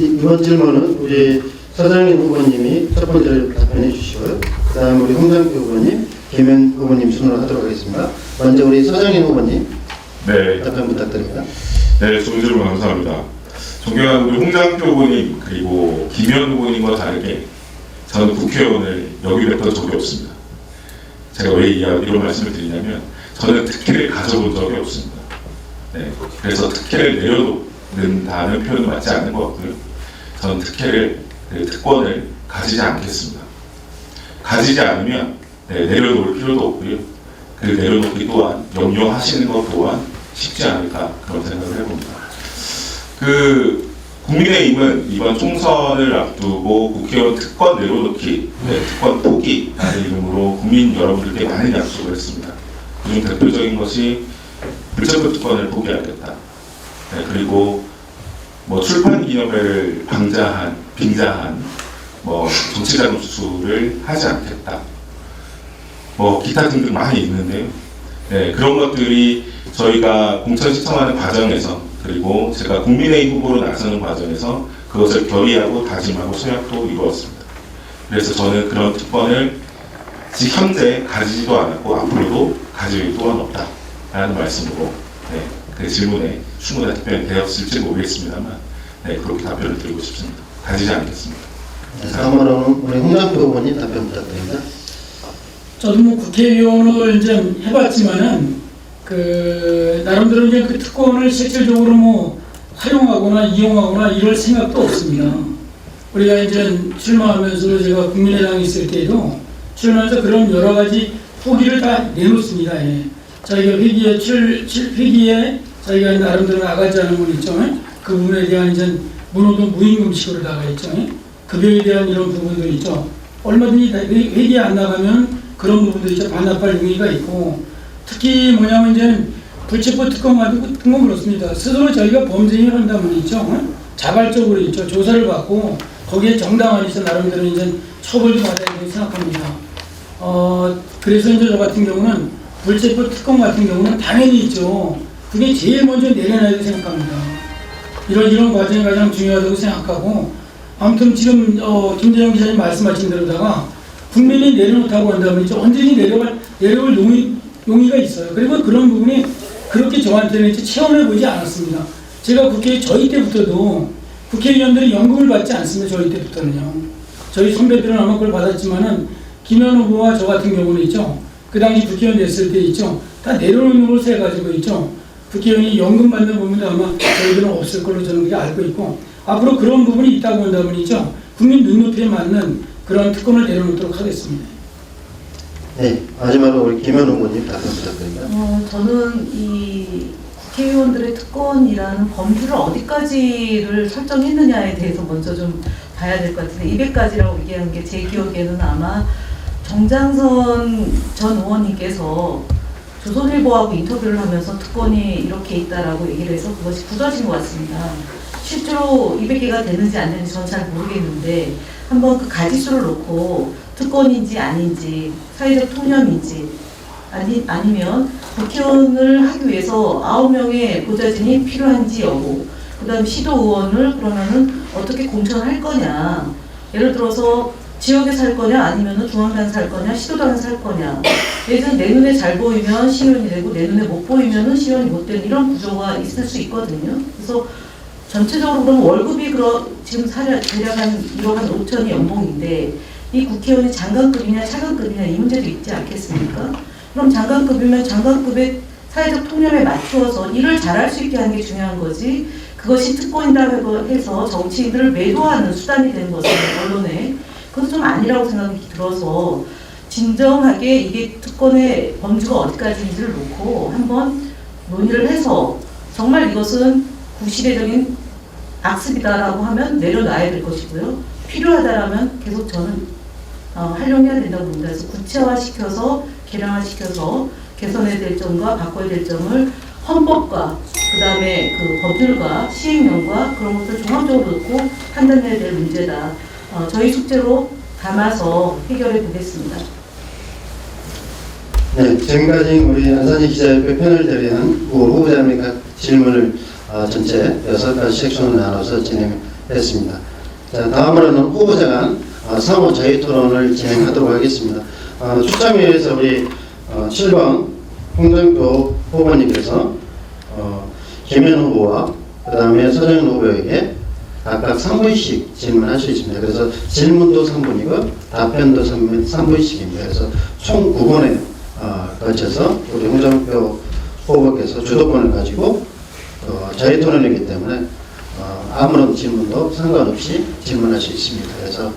이번 질문은 우리 서장인 후보님이 첫 번째로 답변해 주시고요. 그 다음 우리 홍장표 후보님, 김현 후보님 순으로 하도록 하겠습니다. 먼저 우리 서장인 후보님 네, 답변 부탁드립니다. 네, 좋은 질문 감사합니다. 존경하는 우리 홍장표 후보님 그리고 김현 후보님과 다르게 저는 국회의원을 역임했던 적이 없습니다. 제가 왜 이런 말씀을 드리냐면 저는 특혜를 가져본 적이 없습니다. 네, 그래서 특혜를 내려놓는다는 표현은 맞지 않는 것 같고요. 저는 특권을 가지지 않겠습니다. 가지지 않으면 내려놓을 필요도 없고요. 그 내려놓기 또한 염려하시는 것 또한 쉽지 않을까 그런 생각을 해봅니다. 국민의힘은 이번 총선을 앞두고 국회의원 특권 내려놓기, 특권 포기라는 이름으로 국민 여러분들께 많은 약속을 했습니다. 그중 대표적인 것이 불체포 특권을 포기하겠다. 그리고 출판 기념회를 빙자한 정치자금 수수를 하지 않겠다. 기타 등등 많이 있는데요. 그런 것들이 저희가 공천 신청하는 과정에서 그리고 제가 국민의힘 후보로 나서는 과정에서 그것을 결의하고 다짐하고 서약도 이루었습니다. 그래서 저는 그런 특권을 현재 가지지도 않았고 앞으로도 가질 또한 없다라는 말씀으로 그 질문에 충분한 답변이 되었을지 모르겠습니다만 그렇게 답변을 드리고 싶습니다. 가지지 않겠습니다. 다음으로는 우리 홍장표 후보님 답변 부탁드립니다. 저도 국회의원을 이제 해봤지만은 나름대로 이제 그 특권을 실질적으로 활용하거나 이용하거나 이럴 생각도 없습니다. 우리가 이제 출마하면서 제가 국민의당에 있을 때에도 출마해서 그런 여러 가지 포기를 다 내놓습니다. 저희가 회기에 저희가 나름대로 나가지 않은 분 있죠. 그 부분에 대한 이제 문호도 무임금식으로 나가 있죠. 급여에 대한 이런 부분들 있죠. 얼마든지 회기에 안 나가면 그런 부분들이 있죠. 반납할 용의가 있고 특히 뭐냐면 이제 불체포 특권 같은 건 그렇습니다. 스스로 저희가 범죄를 한다면 있죠. 자발적으로 있죠. 조사를 받고 거기에 정당한 있어 나름대로 이제 처벌도 받아야 된다고 생각합니다. 그래서 이제 저 같은 경우는 불체포 특권 같은 경우는 당연히 있죠. 그게 제일 먼저 내려놔야 된다고 생각합니다. 이런 과정이 가장 중요하다고 생각하고 아무튼 지금 김재영 기자님 말씀하신 대로다가 국민이 내려놓다고 한다면 이제 언제든지 내려올 용의가 있어요. 그리고 그런 부분이 그렇게 저한테는 이제 체험해 보이지 않았습니다. 제가 저희 때부터도 국회의원들이 연금을 받지 않습니다. 저희 때부터는요. 저희 선배들은 아마 그걸 받았지만은 김현 후보와 저 같은 경우는 있죠. 그 당시 국회의원 됐을 때 있죠. 다 내려놓는 걸로 해가지고 있죠. 국회의원이 연금 받는 부분도 아마 저희들은 없을 걸로 저는 그렇게 알고 있고 앞으로 그런 부분이 있다고 한다면 있죠. 국민 눈높이에 맞는 그런 특권을 내려놓도록 하겠습니다. 네, 마지막으로 우리 김현 후보님 답변 부탁드립니다. 저는 이 국회의원들의 특권이라는 범주를 어디까지를 설정했느냐에 대해서 먼저 좀 봐야 될 것 같은데 200가지라고 얘기하는 게 제 기억에는 아마 정장선 전 의원님께서 조선일보하고 인터뷰를 하면서 특권이 이렇게 있다라고 얘기를 해서 그것이 굳어진 것 같습니다. 실제로 200개가 되는지 안 되는지 저는 잘 모르겠는데 한번 그 가지수를 놓고 특권인지 아닌지 사회적 통념인지 아니면 국회의원을 하기 위해서 9명의 보좌진이 필요한지 여부 그 다음 시도의원을 그러면은 어떻게 공천할 거냐 예를 들어서 지역에서 할 거냐 아니면은 중앙당에서 할 거냐 시도당에서 할 거냐 예전 내 눈에 잘 보이면 시의원이 되고 내 눈에 못 보이면은 시의원이 못 되는 이런 구조가 있을 수 있거든요. 그래서 전체적으로 그럼 월급이 지금 대략 한 1억 한 5천이 연봉인데 이 국회의원이 장관급이냐 차관급이냐 이 문제도 있지 않겠습니까? 그럼 장관급이면 장관급의 사회적 통념에 맞추어서 일을 잘할 수 있게 하는 게 중요한 거지 그것이 특권이라고 해서 정치인들을 매도하는 수단이 되는 것은 언론에 그것은 좀 아니라고 생각이 들어서 진정하게 이게 특권의 범주가 어디까지인지를 놓고 한번 논의를 해서 정말 이것은 구시대적인 악습이다라고 하면 내려놔야 될 것이고요. 필요하다라면 계속 저는 활용해야 된다고 봅니다. 그래서 구체화시켜서 개량화시켜서 개선해야 될 점과 바꿔야 될 점을 헌법과 그 다음에 그 법률과 시행령과 그런 것을 종합적으로 놓고 판단해야 될 문제다. 저희 숙제로 담아서 해결해 보겠습니다. 네, 지금까지 우리 안산시 기자협회 패널 대회는 후보자님의 각 질문을 전체 6가지 섹션으로 나눠서 진행했습니다. 자, 다음으로는 후보자 간 상호 자유 토론을 진행하도록 하겠습니다. 추첨위에서 우리 7번 홍정표 후보님께서 김현 후보와 그 다음에 서정현 후보에게 각각 3분씩 질문할 수 있습니다. 그래서 질문도 3분이고 답변도 3분씩입니다. 그래서 총 9번에 거쳐서 우리 홍정표 후보께서 주도권을 가지고 자유 토론이기 때문에 아무런 질문도 상관없이 질문할 수 있습니다. 그래서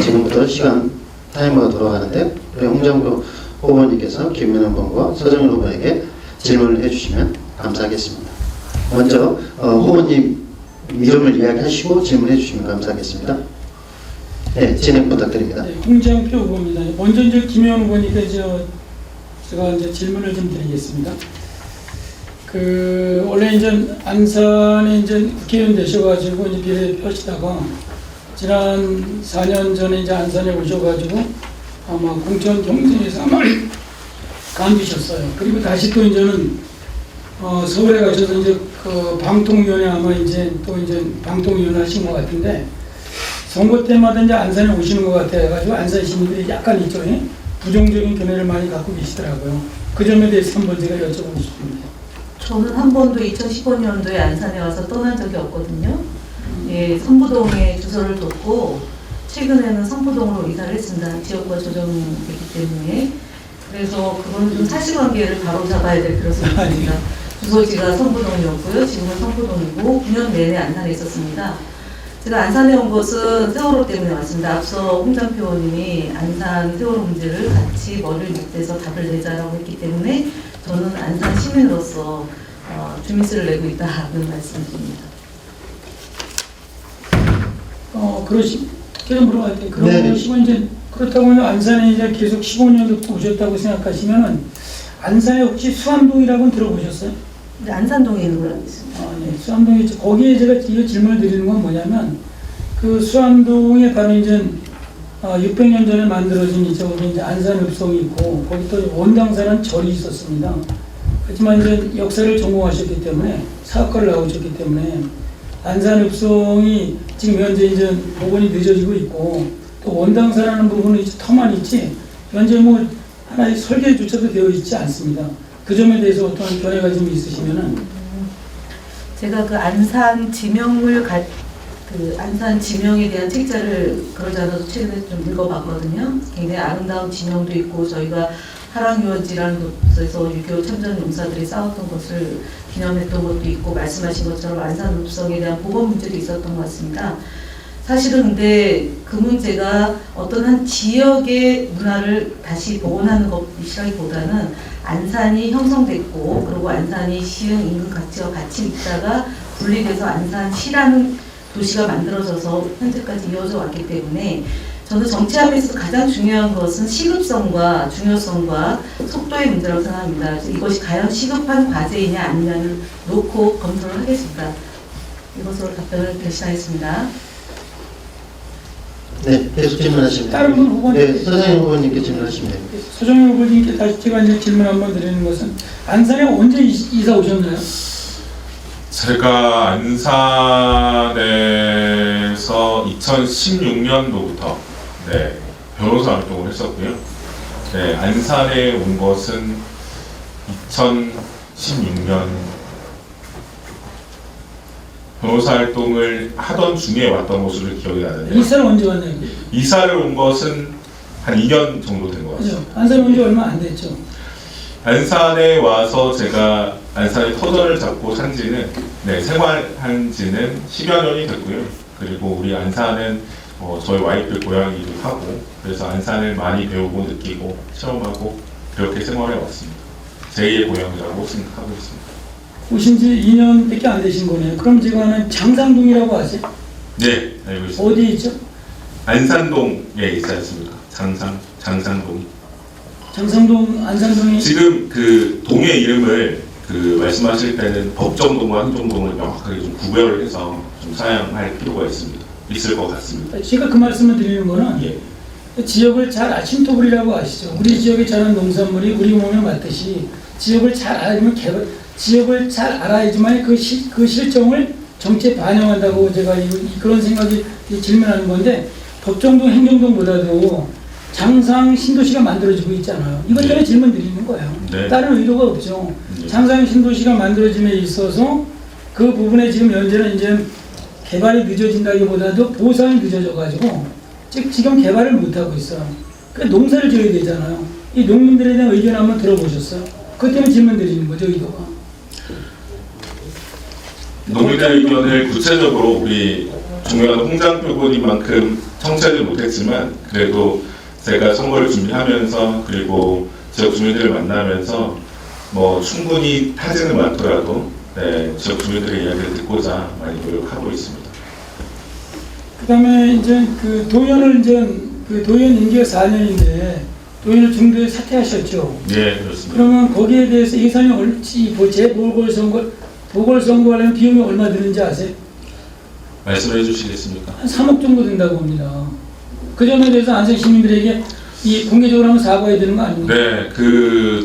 지금부터 시간 타이머가 돌아가는데 우리 홍정표 후보님께서 김민원 후보와 서정현 후보에게 질문을 해주시면 감사하겠습니다. 먼저 후보님 이름을 이야기하시고 질문해 주시면 감사하겠습니다. 네, 진행 부탁드립니다. 네, 홍정표 후보입니다. 먼저 이제 김현 후보니까 제가 이제 질문을 좀 드리겠습니다. 원래 이제 안산에 이제 국회의원 되셔가지고 이제 비례 펴시다가 지난 4년 전에 이제 안산에 오셔가지고 아마 공천 경쟁에서 아마 간주셨어요. 그리고 다시 또 이제는 서울에 가셔서 이제 그 방통위원회 아마 이제 또 이제 방통위원회 하신 것 같은데 선거 때마다 이제 안산에 오시는 것 같아가지고 안산 시민들이 약간 이쪽에 부정적인 견해를 많이 갖고 계시더라고요. 그 점에 대해서 한번 제가 여쭤보고 싶습니다. 저는 한 번도 2015년도에 안산에 와서 떠난 적이 없거든요. 예, 선부동에 주소를 뒀고 최근에는 선부동으로 이사를 했습니다. 지역과 조정되기 때문에. 그래서 그건 좀 사실관계를 바로 잡아야 될 필요성이 있습니다. 주소지가 선부동이었고요. 지금은 선부동이고 9년 내내 안산에 있었습니다. 제가 안산에 온 것은 세월호 때문에 왔습니다. 앞서 홍정표 의원님이 안산 세월호 문제를 같이 머리를 밑대서 답을 내자라고 했기 때문에 저는 안산 시민으로서 주민세를 내고 있다는 말씀드립니다. 계속 물어볼게요. 그러시면 이제 그렇다고 하면 안산에 이제 계속 15년도 오셨다고 생각하시면은 안산에 혹시 수암동이라고는 들어보셨어요? 네, 안산동에 있는 걸로 알고 있습니다. 네, 수암동에 거기에 제가 이 질문을 드리는 건 뭐냐면 그 수암동에 바로 이제 600년 전에 만들어진 이제 안산읍성이 있고 거기 또 원당사는 절이 있었습니다. 하지만 이제 역사를 전공하셨기 때문에 사학과를 나오셨기 때문에 안산읍성이 지금 현재 이제 복원이 늦어지고 있고 또 원당사라는 부분은 이제 터만 있지 현재 뭐 하나의 설계조차도 되어 있지 않습니다. 그 점에 대해서 어떤 견해가 좀 있으시면은 제가 그 안산 지명을 안산 지명에 대한 책자를 그러지 않아도 최근에 좀 읽어봤거든요. 굉장히 아름다운 지명도 있고 저희가 하랑유원지라는 곳에서 6.25 참전 용사들이 싸웠던 것을 기념했던 것도 있고 말씀하신 것처럼 안산읍성에 대한 보건 문제도 있었던 것 같습니다. 사실은 근데 그 문제가 어떤 한 지역의 문화를 다시 복원하는 것이라기보다는 안산이 형성됐고 그리고 안산이 시흥 인근 가치와 같이 있다가 분리돼서 안산시라는 도시가 만들어져서 현재까지 이어져 왔기 때문에 저는 정치하면서 가장 중요한 것은 시급성과 중요성과 속도의 문제라고 생각합니다. 그래서 이것이 과연 시급한 과제이냐 아니냐를 놓고 검토를 하겠습니다. 이것으로 답변을 대신하겠습니다. 네, 계속 질문하십니다. 다른 분 후보님. 네, 서정현 후보님께 질문하시면 됩니다. 서정현 후보님께 다시 제가 이제 질문 한번 드리는 것은 안산에 언제 이사 오셨나요? 제가 안산에서 2016년도부터 변호사 활동을 했었고요. 네, 안산에 온 것은 2016년 변호사 활동을 하던 중에 왔던 것으로 기억이 나는데 이사를 언제 왔나요? 이사를 온 것은 한 2년 정도 된 것 같습니다. 그죠? 안산에 온 지 얼마 안 됐죠? 안산에 와서 제가 안산에 터전을 잡고 생활한 지는 10여 년이 됐고요. 그리고 우리 안산은 저희 와이프 고향이기도 하고 그래서 안산을 많이 배우고 느끼고 체험하고 그렇게 생활해 왔습니다. 제2의 고향이라고 생각하고 있습니다. 오신 지 2년밖에 안 되신 거네요. 그럼 제가 아는 장상동이라고 아세요? 네, 알고 있습니다. 어디 있죠? 안산동에 있지 않습니까? 장산동. 장상동, 안산동이 지금 그 동의 이름을 그 말씀하실 때는 법정동과 행정동을 명확하게 좀 구별을 해서 좀 사용할 필요가 있을 것 같습니다. 제가 그 말씀을 드리는 거는 예. 지역을 잘 아침토불이라고 아시죠? 우리 지역에 자란 농산물이 우리 몸에 맞듯이 지역을 잘 알면 지역을 잘 알아야지만 그 실정을 정치에 반영한다고 제가 그런 생각이 질문하는 건데 법정동, 행정동보다도 장상 신도시가 만들어지고 있잖아요. 이것 때문에 네. 질문 드리는 거예요. 네. 다른 의도가 없죠. 네. 장상 신도시가 만들어짐에 있어서 그 부분에 지금 현재는 이제 개발이 늦어진다기보다도 보상이 늦어져가지고 지금 개발을 못하고 있어요. 그 농사를 지어야 되잖아요. 이 농민들에 대한 의견 한번 들어보셨어요? 그것 때문에 질문 드리는 거죠, 의도가. 농민의 의견을 구체적으로 우리 존경하는 홍장표 의원님만큼 청취하지 못했지만 그래도 제가 선거를 준비하면서 그리고 지역 주민들을 만나면서 뭐 충분히 타지는 않더라도 지역 주민들의 이야기를 듣고자 많이 노력하고 있습니다. 그다음에 이제 그 도의원을 그 도의원 임기가 4년인데 도의원을 중도에 사퇴하셨죠. 네, 그렇습니다. 그러면 거기에 대해서 예산이 보궐선거하려면 비용이 얼마 드는지 아세요? 말씀해 주시겠습니까? 한 3억 정도 된다고 합니다. 그 점에 대해서 안산 시민들에게 이 공개적으로 한번 사과해야 되는 거 아닙니까? 네,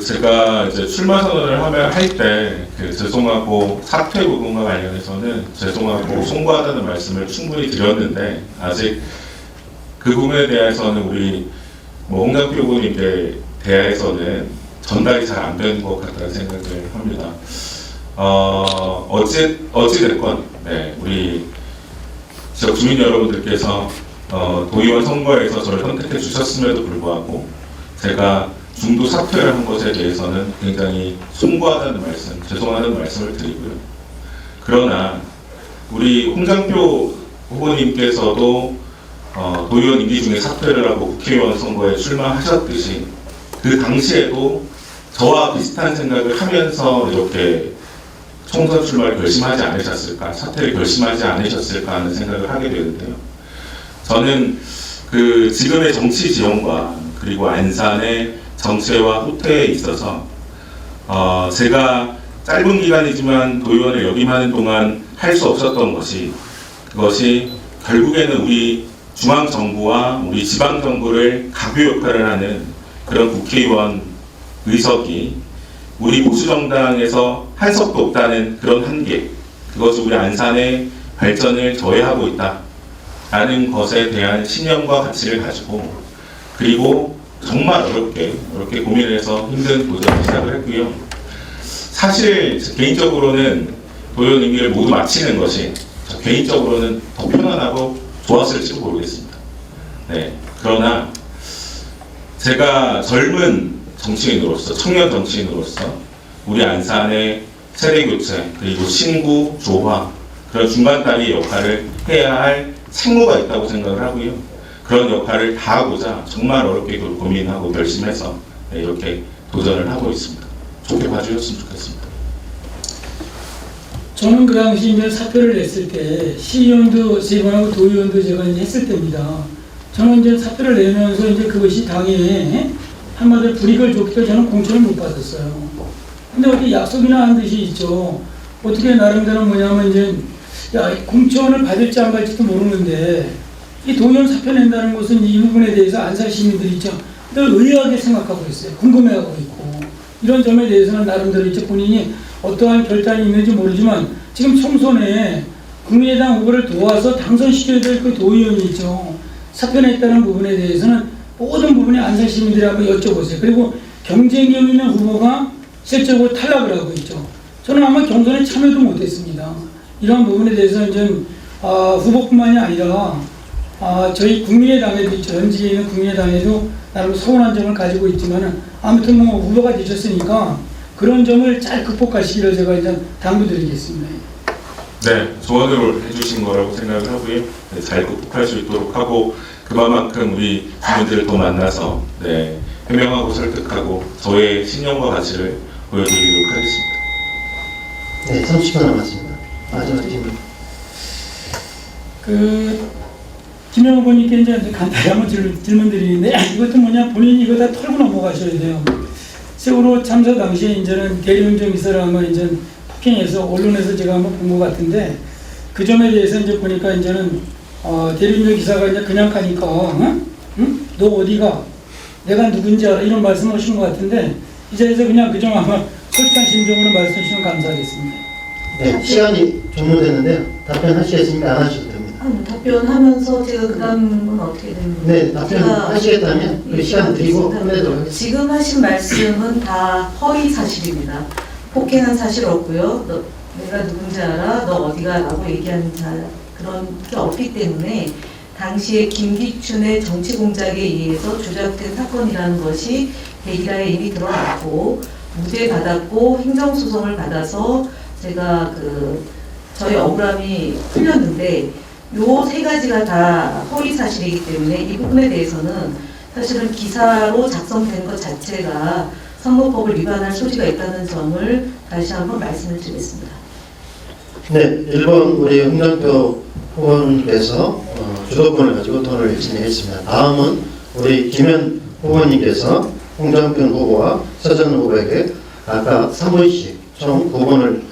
제가 이제 출마 선언을 할 때 죄송하고 사퇴 부분과 관련해서는 죄송하고 송구하다는 말씀을 충분히 드렸는데 아직 그 부분에 대해서는 우리 홍장표 의원님께 대해서는 전달이 잘 안 되는 것 같다는 생각을 합니다. 어찌됐건 우리 지역 주민 여러분들께서 도의원 선거에서 저를 선택해 주셨음에도 불구하고 제가 중도 사퇴를 한 것에 대해서는 굉장히 송구하다는 말씀, 죄송하다는 말씀을 드리고요. 그러나 우리 홍장표 후보님께서도 도의원 임기 중에 사퇴를 하고 국회의원 선거에 출마하셨듯이 그 당시에도 저와 비슷한 생각을 하면서 이렇게 총선 출마를 결심하지 않으셨을까, 사퇴를 결심하지 않으셨을까 하는 생각을 하게 되는데요. 저는 그 지금의 정치 지형과 그리고 안산의 정체와 후퇴에 있어서 제가 짧은 기간이지만 도의원을 역임하는 동안 할 수 없었던 그것이 결국에는 우리 중앙정부와 우리 지방정부를 가교 역할을 하는 그런 국회의원 의석이 우리 보수정당에서 한 석도 없다는 그런 한계, 그것이 우리 안산의 발전을 저해하고 있다라는 것에 대한 신념과 가치를 가지고 그리고 정말 어렵게 고민을 해서 힘든 도전을 시작을 했고요. 사실 개인적으로는 도의원 임기를 모두 마치는 것이 개인적으로는 더 편안하고 좋았을지도 모르겠습니다. 그러나 제가 젊은 정치인으로서, 청년 정치인으로서 우리 안산의 세대교체 그리고 신구, 조화 그런 중간 다리 역할을 해야 할 책무가 있다고 생각을 하고요. 그런 역할을 다하고자 정말 어렵게 고민하고 결심해서 이렇게 도전을 하고 있습니다. 좋게 봐주셨으면 좋겠습니다. 저는 그 당시 이제 사표를 냈을 때 시의원도 세 번 하고 도의원도 제가 이제 했을 때입니다. 저는 이제 사표를 내면서 이제 그것이 당에 한마디로 불이익을 줬기 때문에 저는 공천을 못 받았어요. 근데 어떻게 약속이나 한 듯이 있죠. 어떻게 나름대로 뭐냐면 이제 공천을 받을지 안 받을지도 모르는데 이 도의원 사표 낸다는 것은 이 부분에 대해서 안산 시민들이 있죠. 늘 의아하게 생각하고 있어요. 궁금해하고 있고 이런 점에 대해서는 나름대로 이제 본인이 어떠한 결단이 있는지 모르지만 지금 총선에 국민의당 후보를 도와서 당선시켜야 될 그 도의원이 있죠. 사표 냈다는 부분에 대해서는 모든 부분에 안산 시민들이 한번 여쭤보세요. 그리고 경쟁력 있는 후보가 실질적으로 탈락을 하고 있죠. 저는 아마 경선에 참여도 못했습니다. 이러한 부분에 대해서 이제 후보뿐만이 아니라 저희 국민의당에도 있죠. 현직에 있는 국민의당에도 나름 서운한 점을 가지고 있지만 아무튼 뭐 후보가 되셨으니까 그런 점을 잘 극복하시기를 제가 일단 당부드리겠습니다. 네, 조언을 해주신 거라고 생각을 하고요. 잘 극복할 수 있도록 하고 그만큼 우리 주민들을 더 만나서 해명하고 설득하고 저의 신념과 가치를 보여드리도록 하겠습니다. 네, 30분 남았습니다. 마지막 질문. 김영 후보님께 이제 간단히 한번 질문 드리는데, 이것도 뭐냐, 본인이 이거 다 털고 넘어가셔야 돼요. 세월호 참사 당시에 이제는 대리운전 기사를 한번 이제 폭행해서 언론에서 제가 한번 본 것 같은데, 그 점에 대해서 이제 보니까 이제는 대리운전 기사가 이제 그냥 가니까, 응? 너 어디가? 내가 누군지 알아? 이런 말씀을 하신 것 같은데, 이 자리에서 그냥 그 점 아마 솔직한 심정으로 말씀해 주시면 감사하겠습니다. 네, 시간이 종료됐는데요. 답변하시겠습니까? 안 하셔도 됩니다. 답변하면서 제가 그 다음은 어떻게 되는 거예요? 네, 답변하시겠다면 그 시간 드리고 끝내도록 하겠습니다. 지금 하신 말씀은 다 허위 사실입니다. 폭행한 사실 없고요. 내가 누군지 알아? 너 어디가? 라고 얘기하는 그런 게 없기 때문에 당시에 김기춘의 정치 공작에 의해서 조작된 사건이라는 것이 대기라에 이미 드러났고 무죄 받았고 행정소송을 받아서 제가 저희 억울함이 풀렸는데 요 세 가지가 다 허위 사실이기 때문에 이 부분에 대해서는 사실은 기사로 작성된 것 자체가 선거법을 위반할 소지가 있다는 점을 다시 한번 말씀을 드리겠습니다. 네, 1번 우리 홍정표 후보님께서 주도권을 가지고 토론을 진행했습니다. 다음은 우리 김현 후보님께서 홍정표 후보와 서전 후보에게 각각 3분씩 총 9분을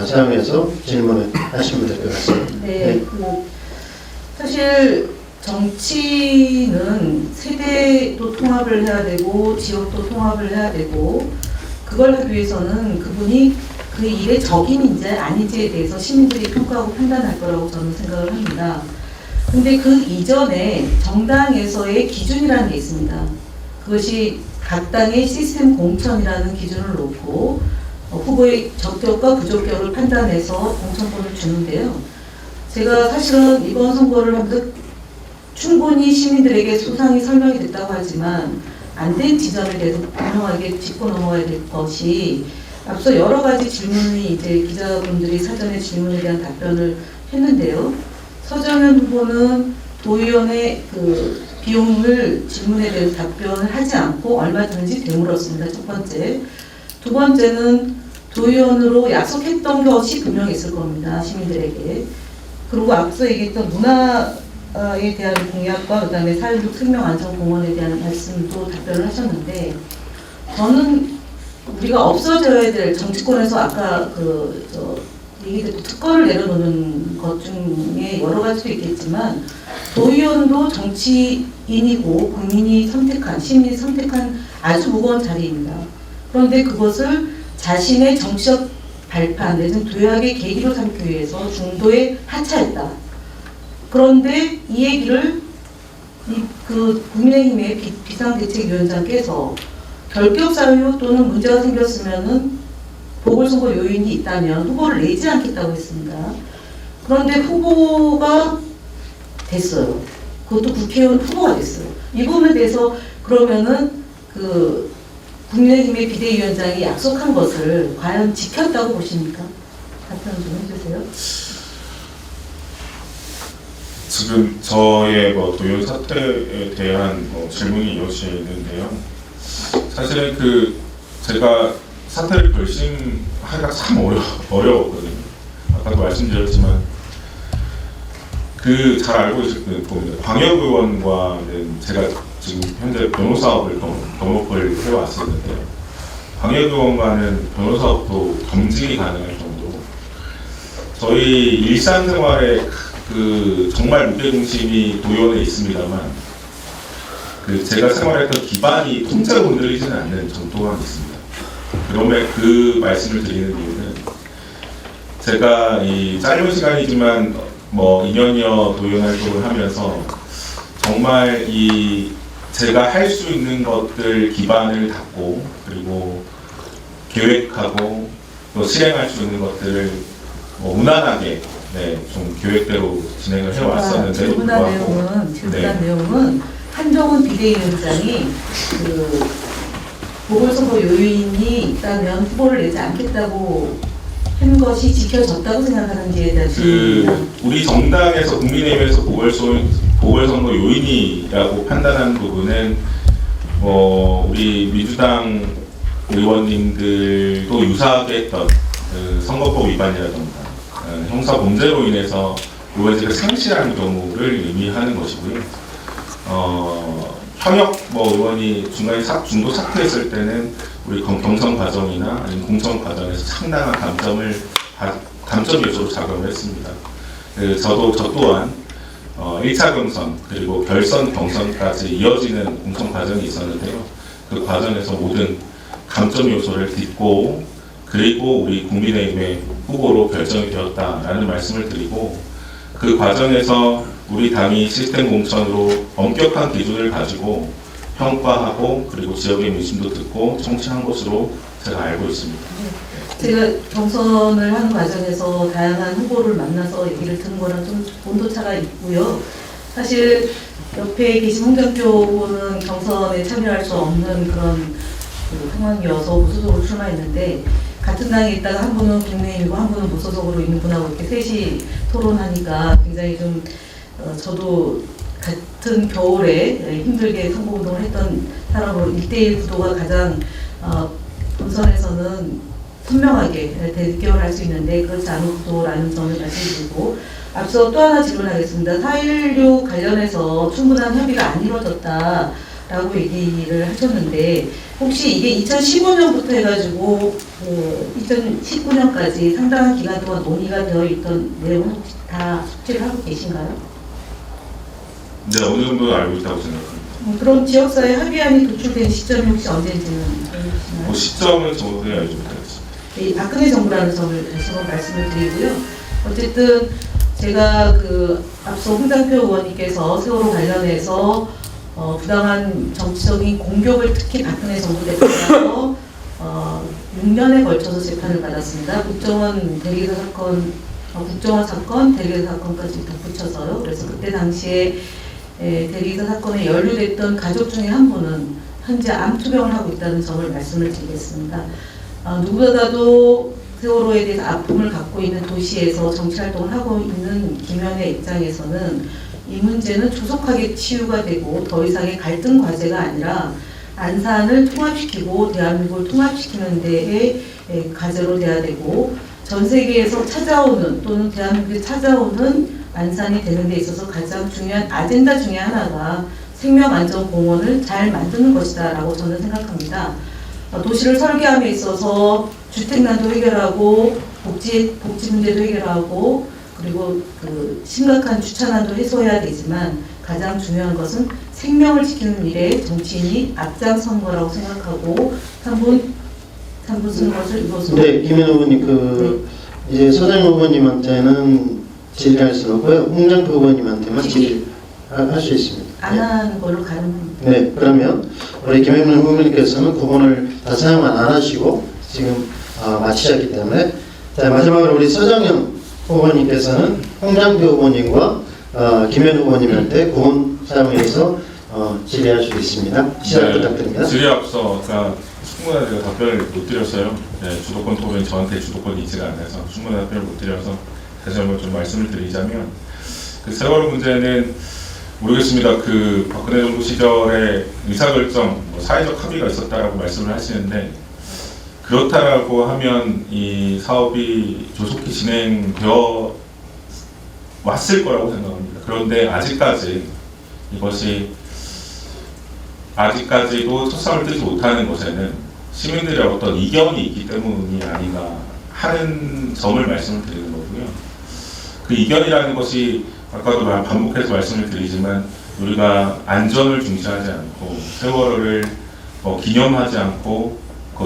사용해서 질문을 하시면 될 것 같습니다. 네, 사실 정치는 세대도 통합을 해야 되고 지역도 통합을 해야 되고 그걸 하기 위해서는 그분이 그 일의 적임인지 아닌지에 대해서 시민들이 평가하고 판단할 거라고 저는 생각을 합니다. 근데 그 이전에 정당에서의 기준이라는 게 있습니다. 그것이 각 당의 시스템 공천이라는 기준을 놓고 후보의 적격과 부적격을 판단해서 공천권을 주는데요. 제가 사실은 이번 선거를 하면서 충분히 시민들에게 소상히 설명이 됐다고 하지만 안 된 지점에 대해서 분명하게 짚고 넘어가야 될 것이 앞서 여러 가지 질문이 이제 기자분들이 사전에 질문에 대한 답변을 했는데요. 서정현 후보는 도의원의 그 비용을 질문에 대해서 답변을 하지 않고 얼마 드는지 되물었습니다. 첫 번째. 두 번째는 도의원으로 약속했던 것이 분명히 있을 겁니다. 시민들에게. 그리고 앞서 얘기했던 문화에 대한 공약과 그다음에 사회적 생명안전공원에 대한 말씀도 답변을 하셨는데 저는 우리가 없어져야 될 정치권에서 아까 얘기했던 특권을 내려놓는 것 중에 여러 가지도 있겠지만 도의원도 정치인이고 국민이 선택한 시민이 선택한 아주 무거운 자리입니다. 그런데 그것을 자신의 정치적 발판 내지는 도약의 계기로 삼기 위해서 중도에 하차했다. 그런데 이 얘기를 국민의힘의 비상대책위원장께서 결격사유 또는 문제가 생겼으면은 보궐선거 요인이 있다면 후보를 내지 않겠다고 했습니다. 그런데 후보가 됐어요. 그것도 국회의원 후보가 됐어요. 이 부분에 대해서 그러면은 국민의힘의 비대위원장이 약속한 것을 과연 지켰다고 보십니까? 답변 좀 해주세요. 지금 저의 도의원 사태에 대한 질문이 이어지는데요. 사실은 제가 사태를 결심하기가 참 어려웠거든요. 아까도 말씀드렸지만 잘 알고 계실 겁니다. 광역의원과는 제가 지금 현재 변호사업을 동업을 해왔었는데 광역의원과는 변호사업도 겸직이 가능할 정도로 저희 일상생활에 정말 무게중심이 도의원에 있습니다만 제가 생활했던 기반이 통째로 흔들리지는 않는 정도가 있습니다. 그러면 그 말씀을 드리는 이유는 제가 이 짧은 시간이지만 2년여 도의원 활동을 하면서 정말 제가 할 수 있는 것들 기반을 닦고 그리고 계획하고 또 실행할 수 있는 것들을 무난하게 좀 계획대로 진행을 해왔었는데 질문한 내용은 한정훈 비대위원장이 보궐선거 요인이 있다면 후보를 내지 않겠다고 한 것이 지켜졌다고 생각하는지에 대한 질문입니다. 우리 정당에서 국민의힘에서 보궐선거 요인이라고 판단한 부분은 우리 민주당 의원님들도 유사하게 했던 그 선거법 위반이라던가 형사 범죄로 인해서 의원직을 상실하는 경우를 의미하는 것이고요. 현역 의원이 중간에 중도 사퇴했을 때는 우리 경선 과정이나 아니면 공천 과정에서 상당한 감점 요소로 작용을 했습니다. 저 또한 1차 경선 그리고 결선 경선까지 이어지는 공천 과정이 있었는데요. 그 과정에서 모든 감점 요소를 딛고 그리고 우리 국민의힘의 후보로 결정이 되었다라는 말씀을 드리고, 그 과정에서 우리 당이 시스템 공천으로 엄격한 기준을 가지고 평가하고 그리고 지역의 민심도 듣고 청취한 것으로 제가 알고 있습니다. 제가 경선을 하는 과정에서 다양한 후보를 만나서 얘기를 듣는 거랑 좀 온도차가 있고요. 사실 옆에 계신 홍준표 후보는 경선에 참여할 수 없는 그런 상황이어서 무소속으로 출마했는데, 같은 당에 있다가 한 분은 국민의힘이고 한 분은 무소속으로 있는 분하고 이렇게 셋이 토론하니까 굉장히 좀 저도 같은 겨울에 힘들게 선거운동을 했던 사람으로 1대1 구도가 가장 본선에서는 선명하게 대결할 수 있는데 그렇지 않은 구도라는 점을 말씀드리고, 앞서 또 하나 질문하겠습니다. 4.16 관련해서 충분한 협의가 안 이루어졌다라고 얘기를 하셨는데, 혹시 이게 2015년부터 해가지고 2019년까지 상당한 기간 동안 논의가 되어 있던 내용은 혹시 다 숙지를 하고 계신가요? 네, 어느 정도 알고 있다고 생각합니다. 그럼 지역사회 합의안이 도출된 시점이 혹시 언제인지는 알고 계시나요? 시점은 정확하게 알지 못하겠습니다. 이 박근혜 정부라는 점을 다시 한번 말씀을 드리고요. 어쨌든 제가 앞서 홍준표 의원님께서 세월호 관련해서 부당한 정치적인 공격을 특히 박근혜 정부 때 받아서 6년에 걸쳐서 재판을 받았습니다. 국정원 대리기사 사건, 국정원 사건, 대리기사 사건까지 덧붙여서요. 그래서 그때 당시에 대리기사 사건에 연루됐던 가족 중에 한 분은 현재 암투병을 하고 있다는 점을 말씀을 드리겠습니다. 누구보다도 세월호에 대해서 아픔을 갖고 있는 도시에서 정치활동을 하고 있는 김현의 입장에서는 이 문제는 조속하게 치유가 되고 더 이상의 갈등 과제가 아니라 안산을 통합시키고 대한민국을 통합시키는 데에 과제로 돼야 되고, 전 세계에서 찾아오는 또는 대한민국에 찾아오는 안산이 되는 데 있어서 가장 중요한 아젠다 중에 하나가 생명안전공원을 잘 만드는 것이다 라고 저는 생각합니다. 도시를 설계함에 있어서 주택난도 해결하고 복지 문제도 해결하고 그리고 심각한 주차난도 해소해야 되지만, 가장 중요한 것은 생명을 지키는 일에 정치인이 앞장선 거라고 생각하고 3분 쓰는 것을 이것으로. 네, 김현 후보님 이제 서장 후보님한테는 질의할 수는 없고요. 홍준표 후보님한테만 질의할 수 있습니다. 안 하는 걸로 가는 겁니다. 네, 그러면 우리 김영민 후보님께서는 구본을 다 사용만 안 하시고 지금 마치셨기 때문에, 자, 마지막으로 우리 서정영 후보님께서는 홍준표 후보님과 김현 후보님한테 구본 사용해서 질의할 수 있습니다. 시작 부탁드립니다. 질의 앞서 충분한 제가 답변을 못 드렸어요. 네, 주도권 토론이 저한테 주도권이 있지가 않아서 충분한 답변을 못 드려서 다시 한번 좀 말씀을 드리자면, 세월호 문제는 모르겠습니다. 박근혜 정부 시절에 의사결정, 사회적 합의가 있었다라고 말씀을 하시는데, 그렇다라고 하면 이 사업이 조속히 진행되어 왔을 거라고 생각합니다. 그런데 아직까지도 첫sam을 뜨지 못하는 것에는 시민들의 어떤 이견이 있기 때문이 아닌가 하는 점을 말씀을 드리는 거고요. 그 이견이라는 것이 아까도 반복해서 말씀을 드리지만, 우리가 안전을 중시하지 않고 세월호를 기념하지 않고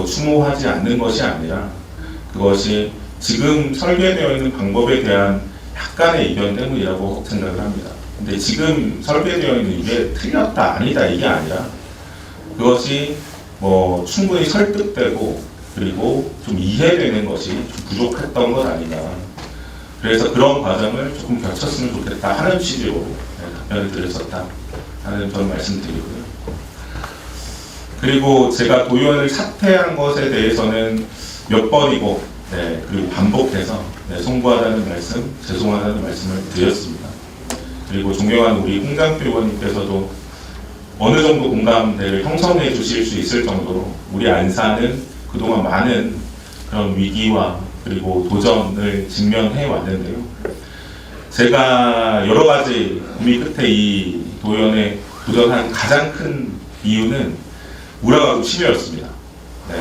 추모하지 않는 것이 아니라, 그것이 지금 설계되어 있는 방법에 대한 약간의 이견 때문이라고 생각을 합니다. 근데 지금 설계되어 있는 이게 틀렸다 아니다 이게 아니라, 그것이 충분히 설득되고 그리고 좀 이해되는 것이 좀 부족했던 것 아닌가. 그래서 그런 과정을 조금 겹쳤으면 좋겠다 하는 취지로 답변을 드렸었다 하는 점 말씀드리고요. 그리고 제가 도의원을 사퇴한 것에 대해서는 몇 번이고, 그리고 반복해서 송구하다는 말씀, 죄송하다는 말씀을 드렸습니다. 그리고 존경하는 우리 홍준표 의원님께서도 어느 정도 공감대를 형성해 주실 수 있을 정도로 우리 안산은 그동안 많은 그런 위기와 그리고 도전을 직면해 왔는데요. 제가 여러 가지 고민 끝에 이 도연에 도전한 가장 큰 이유는 우라가 취미였습니다. 네.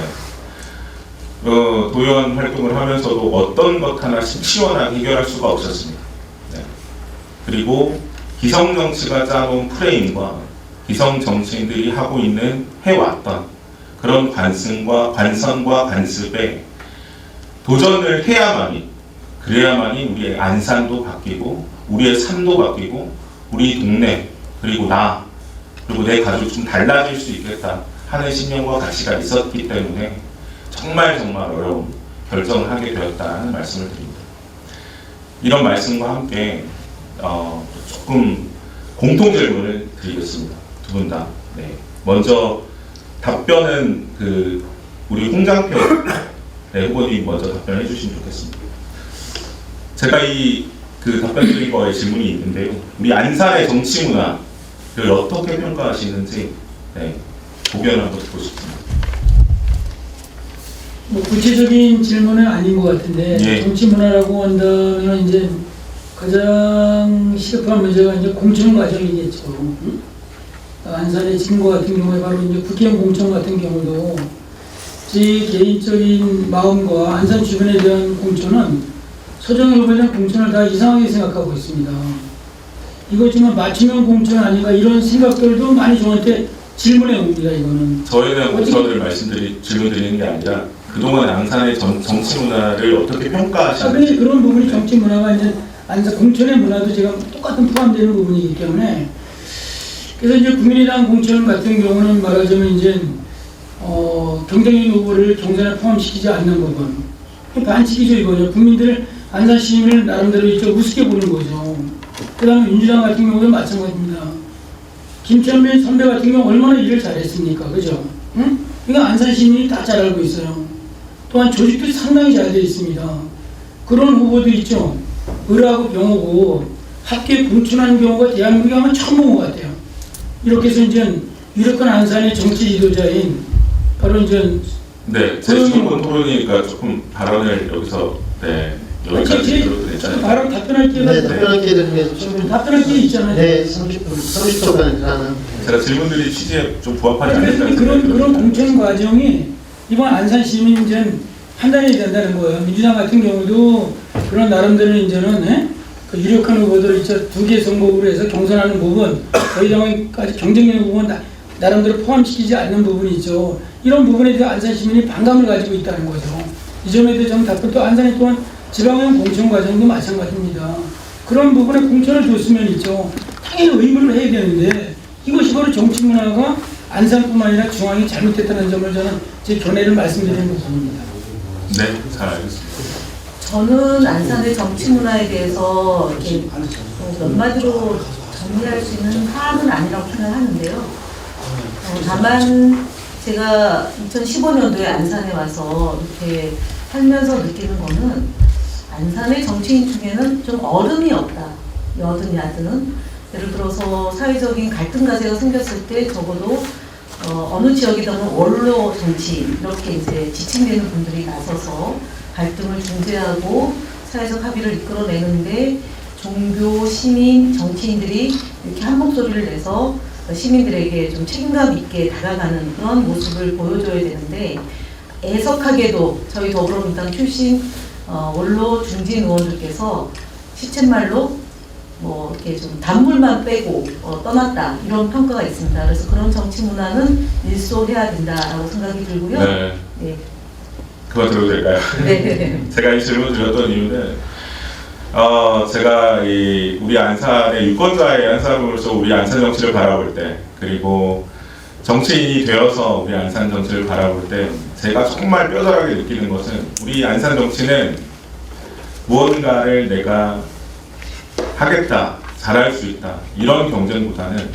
도연 활동을 하면서도 어떤 것 하나 시원하게 해결할 수가 없었습니다. 네. 그리고 기성 정치가 짜놓은 프레임과 기성 정치인들이 하고 있는 해왔던 그런 관성과 관습에 도전을 해야만이, 그래야만이 우리의 안산도 바뀌고 우리의 삶도 바뀌고 우리 동네 그리고 나 그리고 내 가족이 좀 달라질 수 있겠다 하는 신념과 가치가 있었기 때문에 정말 어려운 결정을 하게 되었다는 말씀을 드립니다. 이런 말씀과 함께 조금 공통 질문을 드리겠습니다. 두 분 다. 네. 먼저 답변은 우리 홍장표 후보님 먼저 답변해 주시면 좋겠습니다. 제가 답변 드린 거에 질문이 있는데요. 우리 안산의 정치 문화를 어떻게 평가하시는지 고견 한번 듣고 싶습니다. 뭐 구체적인 질문은 아닌 것 같은데 예. 정치 문화라고 한다면 이제 가장 시급한 문제가 이제 공천 과정이겠죠. 응? 안산의 지금과 같은 경우에 바로 이제 국회의원 공천 같은 경우도 제 개인적인 마음과 안산 주변에 대한 공천은 서정희 후보에 대한 공천을 다 이상하게 생각하고 있습니다. 이거 정말 맞춤형 공천 아닌가 이런 생각들도 많이 저한테 질문해 옵니다. 이거는 저희는 공천을 질문 드리는 게 아니라 그동안 안산의 정치 문화를 어떻게 평가하시는지. 그런 부분이 정치 문화가 이제 안산 공천의 문화도 제가 똑같은 포함되는 부분이기 때문에 그래서 이제 국민의당 공천 같은 경우는 말하자면 이제 경쟁인 후보를 경선에 포함시키지 않는 부분 반칙이죠. 이거죠. 국민들 안산 시민을 나름대로 이제 우습게 보는 거죠. 그 다음에 민주당 같은 경우도 마찬가지입니다. 김천민 선배 같은 경우 얼마나 일을 잘했습니까? 그죠? 응? 이거 안산 시민이 다 잘 알고 있어요. 또한 조직들이 상당히 잘 되어 있습니다. 그런 후보도 있죠. 의뢰하고 병하고 합계 공천하는 경우가 대한민국에 아마 처음 본 것 같아요. 이렇게 해서 이제 유력한 안산의 정치 지도자인 바로 이제 네, 제 질문 토론이니까 조금 발언을 여기서 여기까지 들어도 바로 답변할 기회가 네, 답변할 기회 드리는 게 충분히 답변할 기회 있잖아요. 네, 30초간이라는 제가 질문들이 취지에 좀 부합하지 않는다는 그런 공천 과정이 이번 안산 시민전 판단이 된다는 거예요. 민주당 같은 경우도 그런 나름대로 이제는 그 유력한 후보들을 이제 2개 선거구로 해서 경선하는 부분, 저희 당까지 경쟁력 부분 나름대로 포함시키지 않는 부분이 있죠. 이런 부분에 대해 안산 시민이 반감을 가지고 있다는 거죠. 이 점에 대해 저는 답변 또 안산이 또한 지방의원 공천 과정도 마찬가지입니다. 그런 부분에 공천을 줬으면 있죠. 당연히 의무를 해야 되는데 이것이 바로 정치 문화가 안산뿐만 아니라 중앙이 잘못됐다는 점을 저는 제 견해를 말씀드리는 부분입니다. 네, 잘 알겠습니다. 저는 안산의 정치 문화에 대해서 이렇게 몇 마디로 정리할 수 있는 사안은 아니라고 생각하는데요. 다만 제가 2015년도에 안산에 와서 이렇게 살면서 느끼는 거는 안산의 정치인 중에는 좀 어른이 없다. 여든 야든. 예를 들어서 사회적인 갈등 가세가 생겼을 때 적어도 어느 지역이든 원로 정치인 이렇게 이제 지칭되는 분들이 나서서 갈등을 중재하고 사회적 합의를 이끌어내는데 종교, 시민, 정치인들이 이렇게 한 목소리를 내서 시민들에게 좀 책임감 있게 다가가는 그런 모습을 보여줘야 되는데 애석하게도 저희 더불어민주당 출신 원로 중진 의원들께서 시쳇말로 뭐 이렇게 좀 단물만 빼고 떠났다 이런 평가가 있습니다. 그래서 그런 정치 문화는 일소해야 된다라고 생각이 들고요. 네. 네. 그만 들어도 될까요? 네. 제가 이 질문을 드렸던 이유는 제가 우리 안산의 유권자의 한 사람으로서 우리 안산 정치를 바라볼 때 그리고 정치인이 되어서 우리 안산 정치를 바라볼 때 제가 정말 뼈저하게 느끼는 것은 우리 안산 정치는 무언가를 내가 하겠다, 잘할 수 있다 이런 경쟁보다는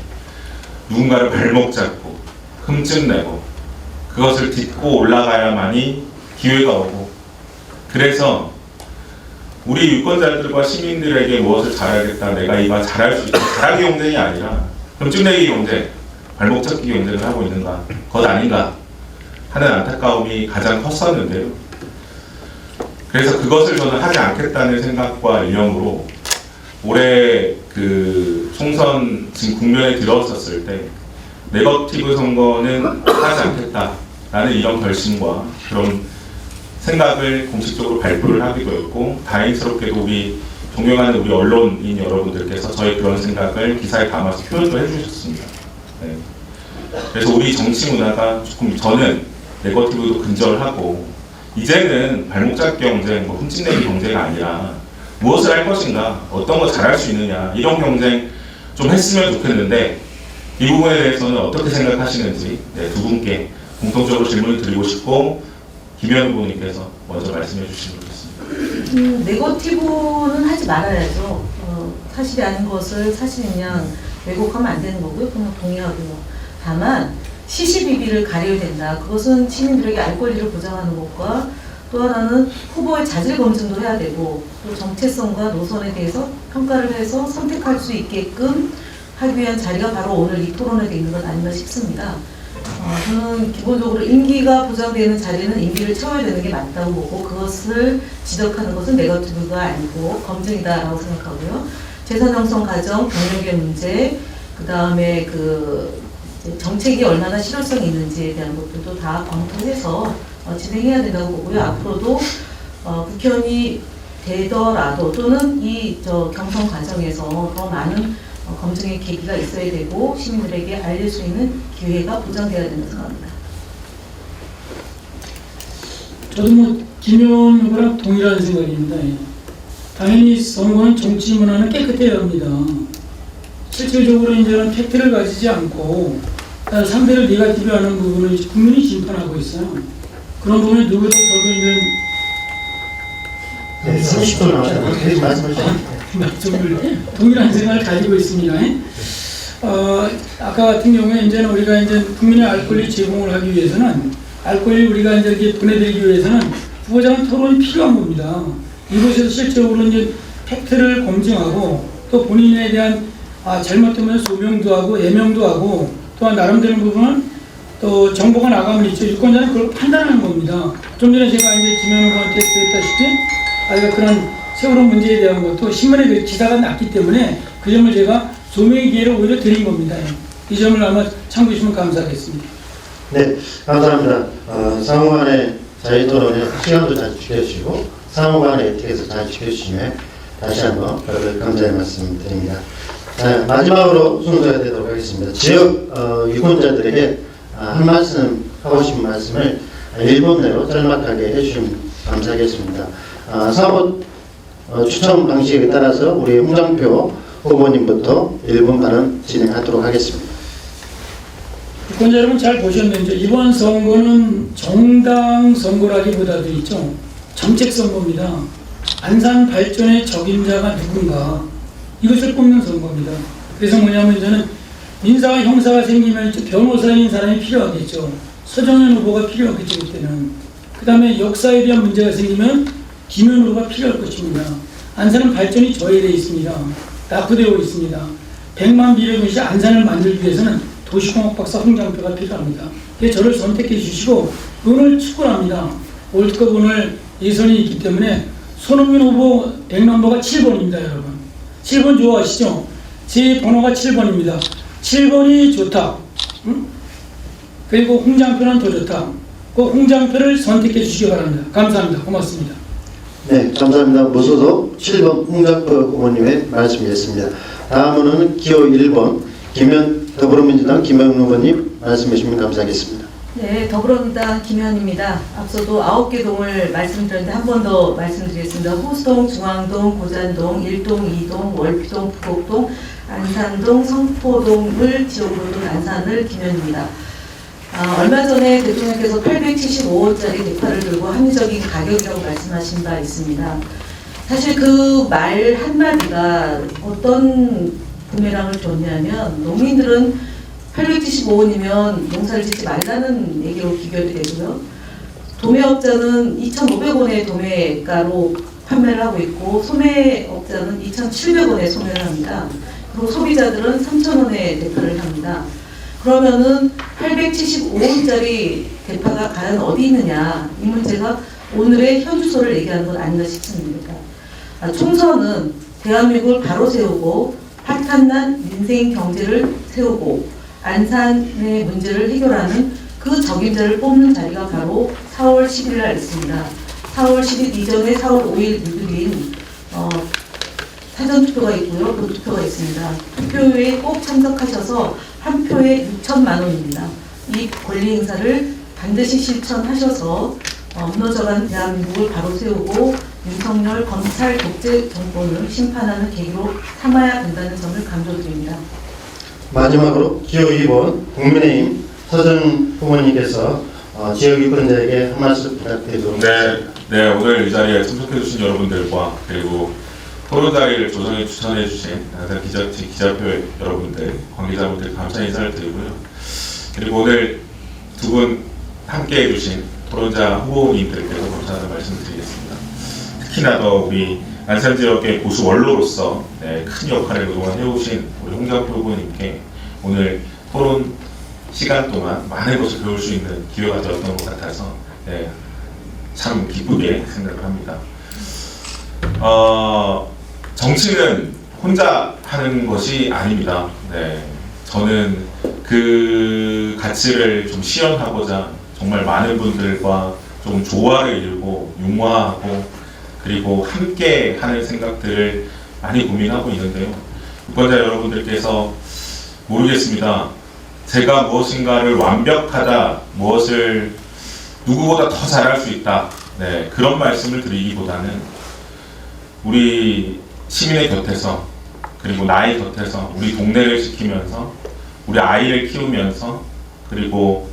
누군가를 발목 잡고 흠집내고 그것을 딛고 올라가야만이 기회가 오고 그래서 우리 유권자들과 시민들에게 무엇을 잘하겠다, 내가 이만 잘할 수 있다 잘하기 경쟁이 아니라 흠집내기 경쟁, 발목 잡기 경쟁을 하고 있는가 것 아닌가 하는 안타까움이 가장 컸었는데요. 그래서 그것을 저는 하지 않겠다는 생각과 일념으로 올해 그 총선 지금 국면에 들어섰을 때 네거티브 선거는 하지 않겠다라는 이런 결심과 그런 생각을 공식적으로 발표를 하기도 했고, 다행스럽게도 우리 존경하는 우리 언론인 여러분들께서 저의 그런 생각을 기사에 담아서 표현도 해주셨습니다. 네. 그래서 우리 정치 문화가 조금, 저는 네거티브도 근절하고 이제는 발목 잡기 경쟁, 뭐 흠집내기 경쟁이 아니라 무엇을 할 것인가, 어떤 거 잘할 수 있느냐, 이런 경쟁 좀 했으면 좋겠는데, 이 부분에 대해서는 어떻게 생각하시는지 네, 두 분께 공통적으로 질문을 드리고 싶고, 김현 후보님께서 먼저 말씀해 주시면 좋겠습니다. 네거티브는 하지 말아야죠. 사실이 아닌 것을 사실인 양 왜곡하면 안 되는 거고요. 그건 동의하고요. 다만 시시비비를 가려야 된다. 그것은 시민들에게 알 권리를 보장하는 것과, 또 하나는 후보의 자질 검증도 해야 되고, 또 정체성과 노선에 대해서 평가를 해서 선택할 수 있게끔 하기 위한 자리가 바로 오늘 이 토론회에 있는 것 아닌가 싶습니다. 저는 기본적으로 임기가 보장되는 자리는 임기를 채워야 되는 게 맞다고 보고, 그것을 지적하는 것은 네거티브가 아니고 검증이다라고 생각하고요. 재산 형성 과정, 경력의 문제, 그 다음에 그 정책이 얼마나 실효성이 있는지에 대한 것들도 다 검토해서 진행해야 된다고 보고요. 앞으로도 국회의원이 되더라도 또는 이 경선 과정에서 더 많은 검증의 계기가 있어야 되고 시민들에게 알릴 수 있는 기회가 보장되어야 된다고 생각합니다. 저도 뭐 김현 후보랑 동일한 생각입니다. 당연히 선거는 정치 문화는 깨끗해야 합니다. 실질적으로 이제는 팩트를 가지지 않고 상대를 네거티브하는 부분을 국민이 심판하고 있어요. 그런 부분에 누구도 저도 이제 네, 30초 남았습니다. 계속 말씀하시죠. 동일한 생각을 가지고 있습니다. 아까 같은 경우에 이제는 우리가 이제 국민의 알 권리 제공을 하기 위해서는, 알 권리 우리가 이제 이렇게 보내드리기 위해서는 후보자는 토론이 필요한 겁니다. 이곳에서 실제로 이제 팩트를 검증하고, 또 본인에 대한 잘못되면 소명도 하고 예명도 하고, 또한 나름대로 부분은 또 정보가 나가면 있죠. 유권자는 그걸 판단하는 겁니다. 좀 전에 제가 이제 김현 후보한테 드렸다시피 그런 세월호 문제에 대한 것도 신문에 기사가 났기 때문에 그 점을 제가 소명의 기회를 오히려 드린 겁니다. 이 점을 아마 참고해 주시면 감사하겠습니다. 네, 감사합니다. 상호간의 자유토론에 시간도 잘 지켜주시고 상호간의 에티켓을 잘 지켜주시면 다시 한번 감사의 말씀 드립니다. 자, 마지막으로 순서가 되도록 하겠습니다. 지역 유권자들에게 한 말씀 하고 싶은 말씀을 1분 내로 짤막하게 해주시면 감사하겠습니다. 사보 추첨 방식에 따라서 우리 홍장표 후보님부터 1분 발언 진행하도록 하겠습니다. 유권자 여러분 잘 보셨는지 이번 선거는 정당 선거라기보다도 있죠. 정책 선거입니다. 안산 발전의 적임자가 누군가, 이것을 뽑는 선거입니다. 그래서 뭐냐면 저는 민사와 형사가 생기면 변호사인 사람이 필요하겠죠. 서정현 후보가 필요하겠죠. 그때는. 그 다음에 역사에 대한 문제가 생기면 김현 후보가 필요할 것입니다. 안산은 발전이 저해되어 있습니다. 낙후되어 있습니다. 100만 비례도시 안산을 만들기 위해서는 도시공학 박사 홍장표가 필요합니다. 그래서 저를 선택해 주시고 오늘 축구합니다. 월드컵 오늘 예선이 있기 때문에 손흥민 후보 100넘버가 7번입니다. 여러분 7번 좋아하시죠? 제 번호가 7번입니다. 7번이 좋다. 응? 그리고 홍장표는 더 좋다. 그 홍장표를 선택해 주시기 바랍니다. 감사합니다. 고맙습니다. 네, 감사합니다. 무소속 7번 홍장표 후보님의 말씀이었습니다. 다음으로는 기호 1번 더불어민주당 김현 후보님 말씀해 주시면 감사하겠습니다. 네, 더불어민주당 김현입니다. 앞서도 9개 동을 말씀드렸는데 한 번 더 말씀드리겠습니다. 호수동, 중앙동, 고잔동, 일동, 이동, 월피동, 부곡동, 안산동, 성포동을 지역으로 둔 안산을 김현입니다. 얼마 전에 대통령께서 875원짜리 대파를 들고 합리적인 가격이라고 말씀하신 바 있습니다. 사실 그 말 한마디가 어떤 부메랑을 줬냐면, 농민들은 875원이면 농사를 짓지 말라는 얘기로 비교가 되고요. 도매업자는 2,500원의 도매가로 판매를 하고 있고, 소매업자는 2,700원에 소매를 합니다. 그리고 소비자들은 3,000원에 대파를 합니다. 그러면은 875원짜리 대파가 과연 어디 있느냐, 이 문제가 오늘의 현 주소를 얘기하는 건 아닌가 싶습니다. 총선은 대한민국을 바로 세우고 파탄난 민생 경제를 세우고 안산의 문제를 해결하는 그 적임자를 뽑는 자리가 바로 4월 10일 날 있습니다. 4월 10일 이전에 4월 5일 늦은 사전투표가 있고요. 그 투표가 있습니다. 투표에 꼭 참석하셔서 한 표에 6천만 원입니다. 이 권리 행사를 반드시 실천하셔서 무너져간 대한민국을 바로 세우고 윤석열 검찰 독재 정권을 심판하는 계기로 삼아야 된다는 점을 강조드립니다. 마지막으로 지역 2번 국민의힘 서정 후보님께서 지역 유권자에게 한 말씀 부탁드리도록 하겠습니다. 네, 오늘 이 자리에 참석해주신 여러분들과 그리고 토론 자리를 조정해 추천해주신 기자표 여러분들, 관계자분들 감사 인사를 드리고요. 그리고 오늘 두 분 함께 해주신 토론자 후보님들께도 감사하다는 말씀을 드리겠습니다. 특히나 더 우리 안산 지역의 보수 원로로서 큰 역할을 그동안 해오신 우리 홍정표 후보님께 오늘 토론 시간 동안 많은 것을 배울 수 있는 기회가 되었던 것 같아서 참 기쁘게 생각을 합니다. 정치는 혼자 하는 것이 아닙니다. 저는 그 가치를 좀 시연하고자 정말 많은 분들과 좀 조화를 이루고 융화하고 그리고 함께 하는 생각들을 많이 고민하고 있는데요. 유권자 여러분들께서 모르겠습니다. 제가 무엇인가를 완벽하다, 무엇을 누구보다 더 잘할 수 있다, 그런 말씀을 드리기보다는 우리 시민의 곁에서 그리고 나의 곁에서 우리 동네를 지키면서 우리 아이를 키우면서 그리고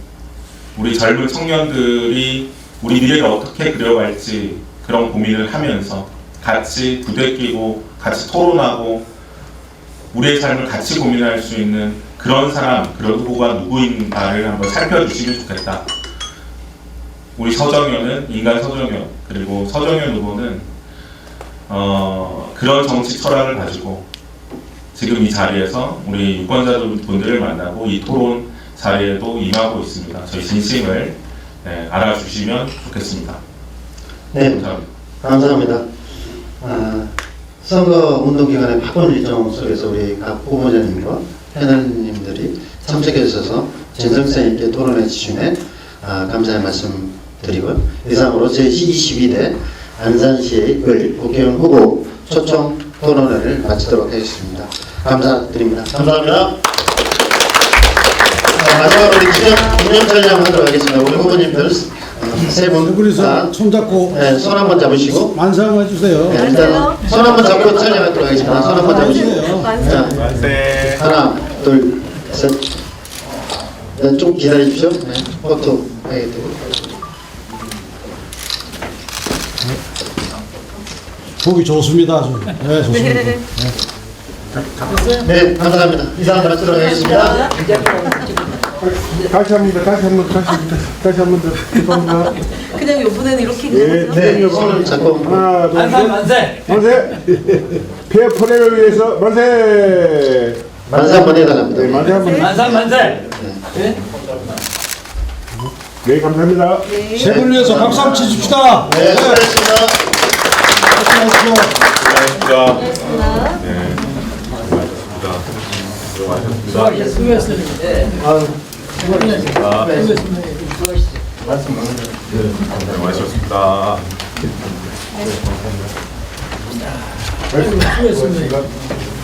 우리 젊은 청년들이 우리 미래를 어떻게 그려갈지 그런 고민을 하면서 같이 부대끼고 같이 토론하고 우리의 삶을 같이 고민할 수 있는 그런 사람, 그런 후보가 누구인가를 한번 살펴주시면 좋겠다. 우리 서정현은 인간 서정현, 그리고 서정현 후보는 그런 정치 철학을 가지고 지금 이 자리에서 우리 유권자분들을 만나고 이 토론 자리에도 임하고 있습니다. 저희 진심을 알아주시면 좋겠습니다. 네, 감사합니다. 선거 운동 기간에 바쁜 일정 속에서 우리 각 후보자님과 패널님들이 참석해 주셔서 진정성 있게 토론해 주시면 감사의 말씀 드리고 이상으로 제22대 안산시의 국회의원 후보 초청 토론회를 마치도록 하겠습니다. 감사드립니다. 감사합니다. 마지막으로 기념 촬영하도록 하겠습니다. 우리 후보님들 세 분 그래서 손잡고 손 한번 잡으시고 만상해 주세요. 일단 손 한번 잡고 촬영하도록 하겠습니다. 손 한번 잡으시고 자, 하나 둘 셋. 좀 기다리십시오. 포토 하겠습니다. 보기 좋습니다. 아주. 네, 좋습니다. 네, 감사합니다. 이상 마치도록 하겠습니다. 다시 한 번 더. 죄송합니다. 그냥 이번에는 이렇게 네, 손을 잡고 하나, 둘, 셋. 만세! 만세! 폐업 퍼레를 위해서 만세! 만세 한번 해달랍니다. 네, 만세 한 번. 만세! 네, 감사합니다. 세 분을 위해서 박수 한번 치줍시다. 네,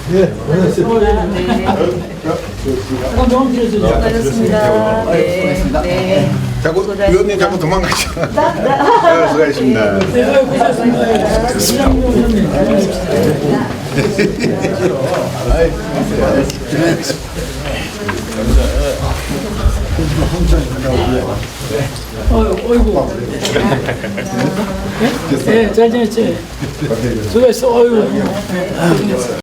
수고하셨습니다. 자꾸 위원님 자꾸 도망가시잖아. 수고하셨습니다. 어이구. 네, 잘 지냈지? 수고했어. 어이구.